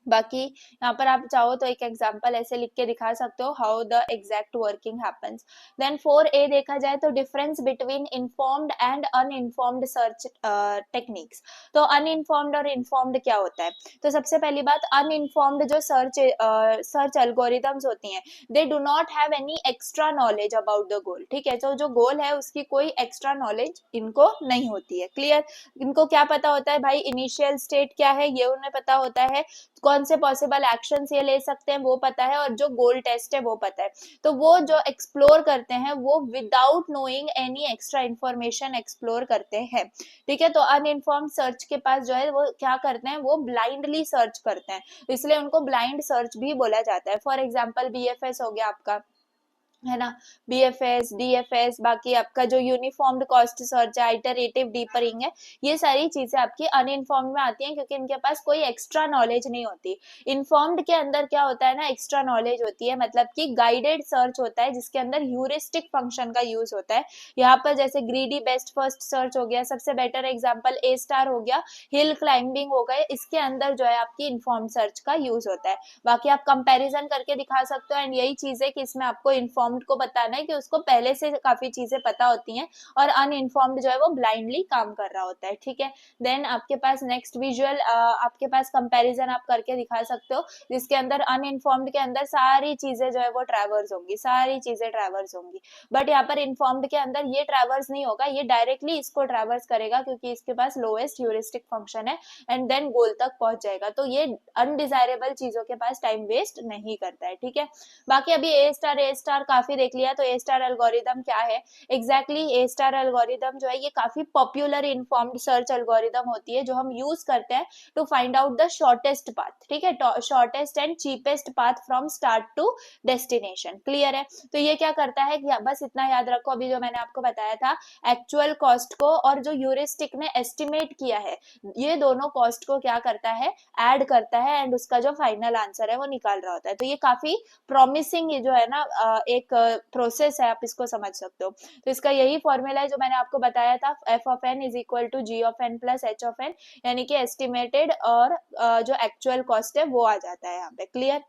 बाकी यहाँ पर आप चाहो तो एक एग्जांपल ऐसे लिख के दिखा सकते हो, how the exact working happens. Then 4A देखा जाए तो difference between informed and uninformed search techniques. तो अनइन्फॉर्म्ड और इन्फॉर्म्ड क्या होता है, तो सबसे पहली बात, अनइन्फॉर्म्ड जो सर्च एल्गोरिथम्स होती हैं, they do not have any extra knowledge about the goal. ठीक है, तो जो गोल है उसकी कोई एक्स्ट्रा नॉलेज इनको नहीं होती है। क्लियर, इनको क्या पता होता है भाई, इनिशियल स्टेट क्या है ये उन्हें पता होता है, कौन से पॉसिबल एक्शंस ये ले सकते हैं वो पता है, और जो गोल टेस्ट है वो पता है। तो वो जो एक्सप्लोर करते हैं वो without knowing any extra information explore करते हैं। ठीक है, तो अनइन्फॉर्म्ड सर्च के पास जो है वो क्या करते हैं, वो ब्लाइंडली सर्च करते हैं, इसलिए उनको ब्लाइंड सर्च भी बोला जाता है। फॉर एग्जाम्पल BFS हो गया आपका, है ना, BFS, DFS, बाकी आपका जो यूनिफॉर्म्ड कॉस्ट सर्च है, आइटरेटिव डीपरिंग है, ये सारी चीजें आपकी अनइन्फॉर्म्ड में आती हैं क्योंकि इनके पास कोई एक्स्ट्रा नॉलेज नहीं होती। इन्फॉर्म्ड के अंदर क्या होता है ना, एक्स्ट्रा नॉलेज होती है, मतलब कि गाइडेड सर्च होता है जिसके अंदर ह्यूरिस्टिक फंक्शन का यूज होता है। यहाँ पर जैसे ग्रीडी बेस्ट फर्स्ट सर्च हो गया, सबसे बेटर एग्जाम्पल ए स्टार हो गया, हिल क्लाइंबिंग हो गए, इसके अंदर जो है आपकी इन्फॉर्म्ड सर्च का यूज होता है। बाकी आप कंपेरिजन करके दिखा सकते हो, एंड यही चीज है कि इसमें आपको इन्फॉर्म्ड को बताना है कि उसको पहले से काफी चीजें पता होती हैं, और अनइन्फॉर्म्ड जो है वो ब्लाइंडली काम कर रहा होता है। ठीक है, देन आपके पास नेक्स्ट विजुअल, आपके पास कंपैरिजन आप करके दिखा सकते हो, जिसके अंदर अनइन्फॉर्म्ड के अंदर सारी चीजें जो है वो ट्रैवर्स होंगी, सारी चीजें ट्रैवर्स होंगी, बट यहाँ पर इन्फॉर्म्ड के अंदर ये ट्रैवर्स नहीं होगा, ये डायरेक्टली इसको ट्रैवर्स करेगा क्योंकि इसके पास लोएस्ट ह्यूरिस्टिक फंक्शन है, एंड देन गोल तक पहुंच जाएगा। तो ये अनडिजायरेबल चीजों के पास टाइम वेस्ट नहीं करता है। ठीक है, बाकी अभी ए स्टार काफी देख लिया, तो ए स्टार एल्गोरिदम क्या है एग्जैक्टली। ए स्टार एल्गोरिदम जो है ये काफी पॉपुलर इन्फॉर्म्ड सर्च एल्गोरिदम होती है जो हम यूज करते हैं to find out the shortest path. ठीक है, shortest and cheapest path from start to destination. Clear है, तो ये क्या करता है कि बस इतना याद रखो, अभी जो मैंने आपको बताया था, एक्चुअल कॉस्ट को और जो ह्यूरिस्टिक ने एस्टिमेट किया है, ये दोनों कॉस्ट को क्या करता है, ऐड करता है, एंड उसका जो फाइनल आंसर है वो निकाल रहा होता है। तो ये काफी प्रॉमिसिंग ये जो है ना एक प्रोसेस है, आप इसको समझ सकते हो। तो इसका यही फॉर्मूला है जो मैंने आपको बताया था, f of n is equal to g of n plus h of n, यानी कि एस्टिमेटेड और जो एक्चुअल कॉस्ट है वो आ जाता है यहाँ पे। क्लियर,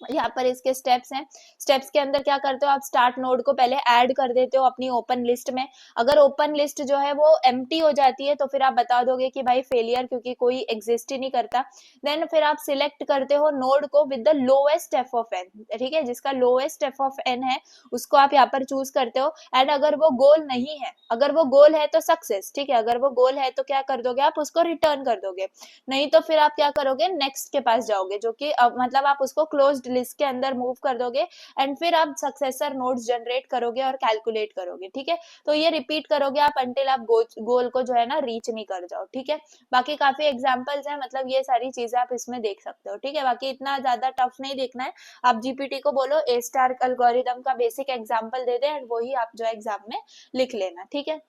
यहाँ पर इसके स्टेप्स हैं, स्टेप्स के अंदर क्या करते हो आप, स्टार्ट नोड को पहले ऐड कर देते हो अपनी ओपन लिस्ट में। अगर ओपन लिस्ट जो है वो एम्प्टी हो जाती है तो फिर आप बता दोगे कि भाई फेलियर, क्योंकि कोई एग्जिस्ट ही नहीं करता। देन फिर आप सिलेक्ट करते हो नोड को with the lowest f of n। ठीक है, जिसका लोएस्ट f ऑफ n है उसको आप यहाँ पर चूज करते हो, एंड अगर वो गोल नहीं है, अगर वो गोल है तो सक्सेस। ठीक है, अगर वो गोल है तो क्या कर दोगे आप, उसको रिटर्न कर दोगे, नहीं तो फिर आप क्या करोगे, नेक्स्ट के पास जाओगे, जो कि मतलब आप उसको क्लोज्ड लिस्ट के अंदर मूव कर दोगे, एंड फिर आप सक्सेसर नोड्स जनरेट करोगे और कैलकुलेट करोगे। ठीक है, तो ये रिपीट करोगे आप अंटिल आप गोल को जो है ना रीच नहीं कर जाओ। ठीक है, बाकी काफी एग्जांपल्स हैं, मतलब ये सारी चीजें आप इसमें देख सकते हो। ठीक है, बाकी इतना ज्यादा टफ नहीं देखना है, आप जीपीटी को बोलो ए स्टार एल्गोरिदम का basic example they they, and वही आप जो एग्जाम में लिख लेना। ठीक है,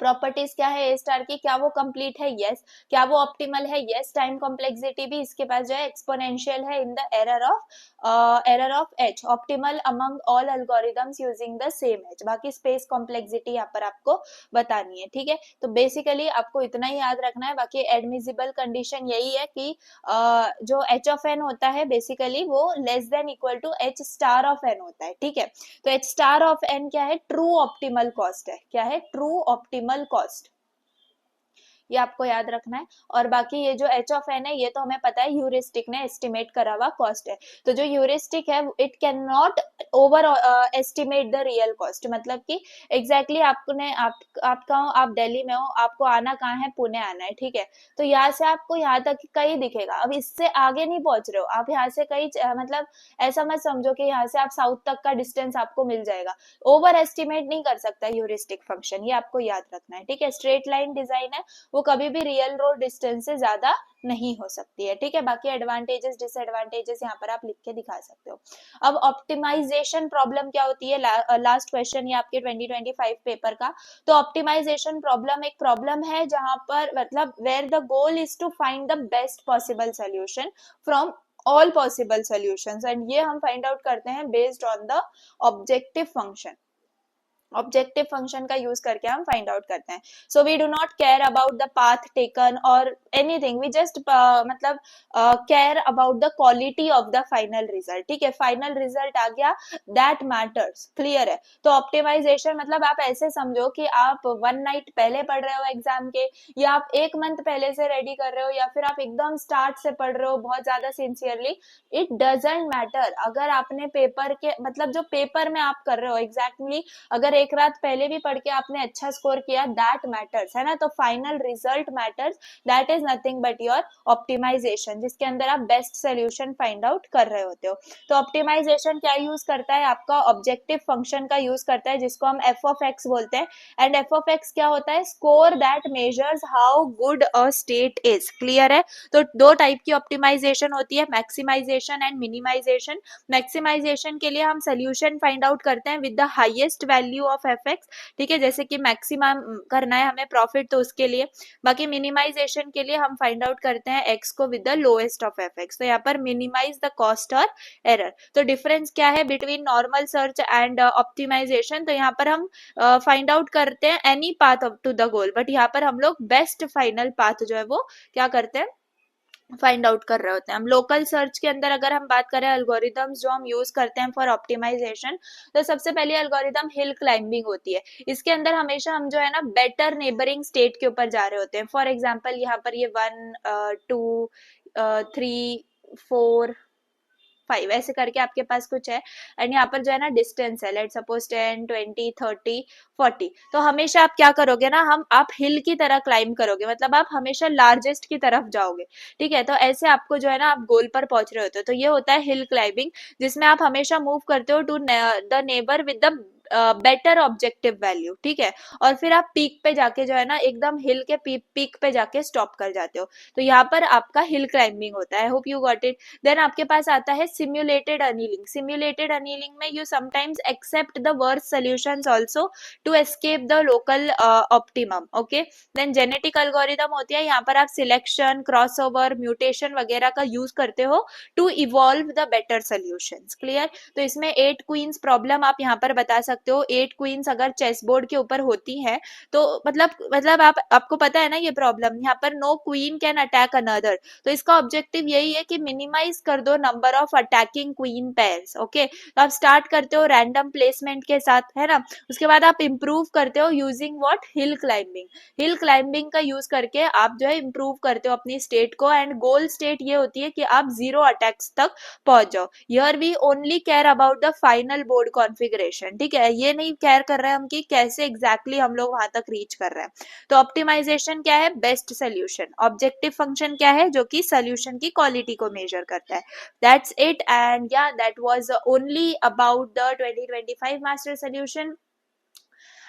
प्रॉपर्टीज क्या है ए स्टार की, क्या वो कंप्लीट है, यस, क्या वो ऑप्टिमल है, यस, टाइम कॉम्प्लेक्सिटी भी इसके पास जो है एक्सपोनेंशियल है in the error of H, optimal among all algorithms using the same H, बाकी स्पेस कॉम्प्लेक्सिटी यहाँ पर आपको बतानी है, ठीक है। तो बेसिकली आपको इतना ही याद रखना है, बाकी एडमिसिबल कंडीशन यही है कि जो एच ऑफ एन होता है बेसिकली वो less than equal to H star of N होता है, ठीक है। तो एच स्टार ऑफ एन क्या है, ट्रू ऑप्टिमल कॉस्ट है, क्या है, ट्रू ऑप्टिमल कॉस्ट, ये आपको याद रखना है। और बाकी ये जो एच ऑफ एन है ये तो हमें पता है ह्यूरिस्टिक ने एस्टिमेट करा हुआ कॉस्ट है, तो जो ह्यूरिस्टिक है it can not over estimate the real cost, मतलब कि एग्जैक्टली आपने आपका आप दिल्ली में हो, आपको आना कहाँ है, पुणे आना है, ठीक है। तो यहाँ से आपको यहाँ तक कहीं दिखेगा, अब इससे आगे नहीं पहुंच रहे हो आप, यहाँ से कहीं मतलब ऐसा मत समझो कि यहाँ से आप साउथ तक का डिस्टेंस आपको मिल जाएगा, ओवर एस्टिमेट नहीं कर सकता ह्यूरिस्टिक फंक्शन, ये आपको याद रखना है, ठीक है। स्ट्रेट लाइन डिजाइन है, वो कभी भी रियल रोड डिस्टेंस से ज्यादा नहीं हो सकती है, ठीक है। बाकी एडवांटेजेस डिसएडवांटेजेस यहाँ पर आप लिख के दिखा सकते हो। अब ऑप्टिमाइजेशन प्रॉब्लम क्या होती है, लास्ट क्वेश्चन ये आपके 2025 पेपर का। तो ऑप्टिमाइजेशन प्रॉब्लम एक प्रॉब्लम है जहां पर मतलब where the goal is to find the best possible solution from all possible solutions, and ये हम फाइंड आउट करते हैं based on the objective function, objective function का यूज करके हम फाइंड आउट करते हैं। So we do not care about the path taken और एनीथिंग, वी जस्ट मतलब care about the quality of the final result, ठीक है। फाइनल रिजल्ट आ गया, दैट मैटर्स, क्लियर है। तो ऑप्टिमाइजेशन मतलब आप ऐसे समझो कि आप वन नाइट पहले पढ़ रहे हो एग्जाम के, या आप एक मंथ पहले से रेडी कर रहे हो, या फिर आप एकदम स्टार्ट से पढ़ रहे हो बहुत ज्यादा सिंसियरली, इट डजेंट मैटर। अगर आपने पेपर के मतलब जो पेपर में आप कर रहे हो एग्जैक्टली अगर एक रात पहले भी पढ़ के आपने अच्छा स्कोर किया, दैट मैटर्स, है ना। तो final result matters, that is nothing but your optimization, जिसके अंदर आप बेस्ट सोल्यूशन फाइंड आउट कर रहे होते हो। तो ऑप्टिमाइजेशन क्या यूज करता है, आपका ऑब्जेक्टिव फंक्शन का यूज करता है, जिसको हम एफ ऑफ एक्स बोलते हैं। एंड एफ ऑफ एक्स क्या होता है, score that measures how good a state is, clear है। तो दो टाइप की ऑप्टिमाइजेशन होती है, मैक्सिमाइजेशन एंड मिनिमाइजेशन। मैक्सिमाइजेशन के लिए हम सोल्यूशन फाइंड आउट करते हैं with the highest value of F x, ठीक है, जैसे कि मैक्सिमम करना है हमें प्रॉफिट, तो उसके लिए। बाकी मिनिमाइजेशन के लिए हम फाइंड आउट करते हैं एक्स को with the lowest of F X, तो यहाँ पर मिनिमाइज द कॉस्ट और एरर। तो डिफरेंस क्या है between normal search and optimization, तो यहाँ पर हम फाइंड आउट करते हैं any path to the goal, but यहाँ पर हम लोग बेस्ट फाइनल पाथ जो है वो क्या करते हैं, फाइंड आउट कर रहे होते हैं। हम लोकल सर्च के अंदर अगर हम बात करें एल्गोरिदम्स जो हम यूज करते हैं फॉर ऑप्टिमाइजेशन, तो सबसे पहली एल्गोरिदम हिल क्लाइंबिंग होती है। इसके अंदर हमेशा हम जो है ना बेटर नेबरिंग स्टेट के ऊपर जा रहे होते हैं। फॉर एग्जांपल यहाँ पर ये 1 2 3 4 5 ऐसे करके आपके पास कुछ है, एंड यहाँ पर जो है ना डिस्टेंस है, लेट सपोज 10 20 30 40। तो हमेशा आप क्या करोगे ना, आप हिल की तरह क्लाइम करोगे, मतलब आप हमेशा लार्जेस्ट की तरफ जाओगे, ठीक है। तो ऐसे आपको जो है ना आप गोल पर पहुंच रहे होते हो, तो ये होता है हिल क्लाइंबिंग, जिसमें आप हमेशा मूव करते हो to the neighbour with the better objective value, ठीक है। और फिर आप पीक पे जाके जो है ना एकदम हिल के पीक पे जाके स्टॉप कर जाते हो, तो यहाँ पर आपका हिल क्लाइंबिंग होता है। Hope you got it. Then आपके पास आता है सिम्युलेटेड अनिलिंग। सिम्युलेटेड अनिलिंग में you sometimes accept the worst solutions also to escape the local optimum, okay. Then genetic algorithm होती है, यहाँ पर आप सिलेक्शन, क्रॉसओवर, म्यूटेशन वगैरह का यूज करते हो to evolve the better solutions, clear. तो इसमें 8 क्वींस प्रॉब्लम आप यहाँ पर बता सकते हो। 8 क्वींस अगर चेस बोर्ड के ऊपर होती हैं तो मतलब आपको पता है ना ये प्रॉब्लम, यहाँ पर no queen can attack another, तो इसका ऑब्जेक्टिव यही है कि मिनिमाइज कर दो number of attacking queen pairs, okay. तो आप स्टार्ट करते हो रैंडम प्लेसमेंट के साथ, है ना। उसके बाद आप इंप्रूव करते हो using what, hill climbing. Hill climbing का यूज करके आप जो है इंप्रूव करते हो अपनी स्टेट को, एंड गोल स्टेट ये होती है कि आप 0 अटैक्स तक पहुंच जाओ। Here we only care about the final board configuration, ठीक है, ये नहीं केयर कर रहे हैं हम कि कैसे एग्जैक्टली हम लोग वहां तक रीच कर रहे हैं। तो ऑप्टिमाइजेशन क्या है, बेस्ट सोल्यूशन। ऑब्जेक्टिव फंक्शन क्या है, जो कि सोल्यूशन की क्वालिटी को मेजर करता है। दैट्स इट, एंड या that was only about the 2025 master solution.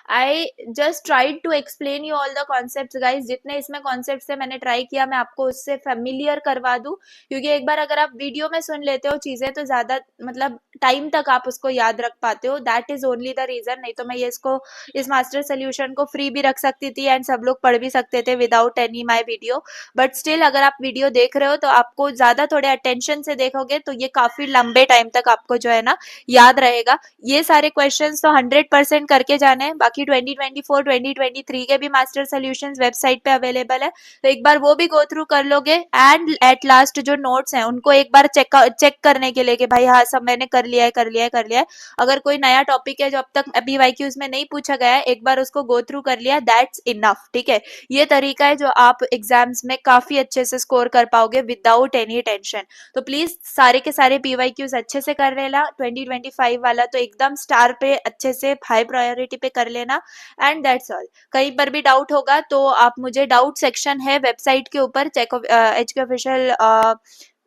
I just tried to explain you all the concept guys, जितने इसमें कॉन्सेप्ट थे मैंने ट्राई किया मैं आपको उससे फेमिलियर करवा दूं, क्योंकि एक बार अगर आप वीडियो में सुन लेते हो चीजें तो ज्यादा मतलब टाइम तक आप उसको याद रख पाते हो, that is only the reason. नहीं तो मैं ये इसको इस मास्टर सोल्यूशन को फ्री भी रख सकती थी एंड सब लोग पढ़ भी सकते थे without any my video. But still अगर आप वीडियो देख रहे हो तो आपको ज्यादा थोड़े अटेंशन से देखोगे तो ये काफी लंबे टाइम तक आपको जो है ना याद रहेगा। ये सारे क्वेश्चंस तो 100% करके जाने हैं। बाकी 2024 2023 के भी मास्टर सोल्यूशंस वेबसाइट पे अवेलेबल है, तो एक बार वो भी गो थ्रू कर लोगे एंड एट लास्ट जो नोट्स हैं उनको एक बार चेक करने के लिए कि भाई हाँ सब मैंने कर लिया है कर लिया है कर लिया है। अगर कोई नया टॉपिक है जो अब तक पीवाईक्यूज में नहीं पूछा गया है, एक बार उसको गो थ्रू कर लिया, दैट्स इनफ। ठीक है, ये तरीका है जो आप एग्जाम्स में काफी अच्छे से स्कोर कर पाओगे विदाउट एनी टेंशन। तो प्लीज सारे के सारे पीवाईक्यूज अच्छे से कर लेना। 2025 वाला तो एकदम स्टार पे अच्छे से हाई प्रायोरिटी पे कर लेना एंड दैट्स ऑल। कहीं पर भी डाउट होगा तो आप मुझे, डाउट सेक्शन है वेबसाइट के ऊपर, चेक एचके ऑफिशियल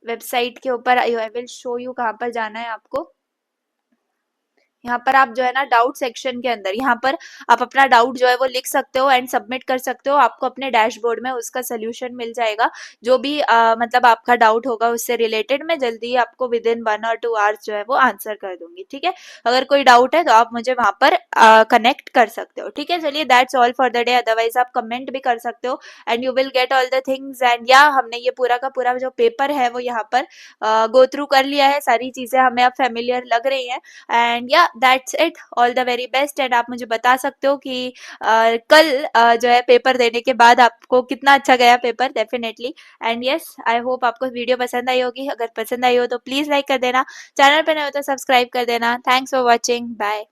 वेबसाइट के ऊपर, आई विल शो यू कहाँ पर जाना है आपको। यहाँ पर आप जो है ना डाउट सेक्शन के अंदर यहाँ पर आप अपना डाउट जो है वो लिख सकते हो एंड सबमिट कर सकते हो। आपको अपने डैशबोर्ड में उसका सोल्यूशन मिल जाएगा। जो भी मतलब आपका डाउट होगा उससे रिलेटेड मैं जल्दी ही आपको विद इन 1 or 2 आवर्स जो है वो आंसर कर दूंगी। ठीक है, अगर कोई डाउट है तो आप मुझे वहां पर कनेक्ट कर सकते हो। ठीक है, चलिए that's all for the day. Otherwise आप कमेंट भी कर सकते हो and you will get all the things. And या हमने ये पूरा का पूरा जो पेपर है वो यहाँ पर गो थ्रू कर लिया है, सारी चीजें हमें अब फेमिलियर लग रही हैं। एंड या that's it, all the very best. And आप मुझे बता सकते हो कि कल जो है पेपर देने के बाद आपको कितना अच्छा गया paper, definitely. And yes, I hope आपको वीडियो पसंद आई होगी। अगर पसंद आई हो तो प्लीज लाइक कर देना, चैनल पे नए हो तो सब्सक्राइब कर देना। Thanks for watching, bye.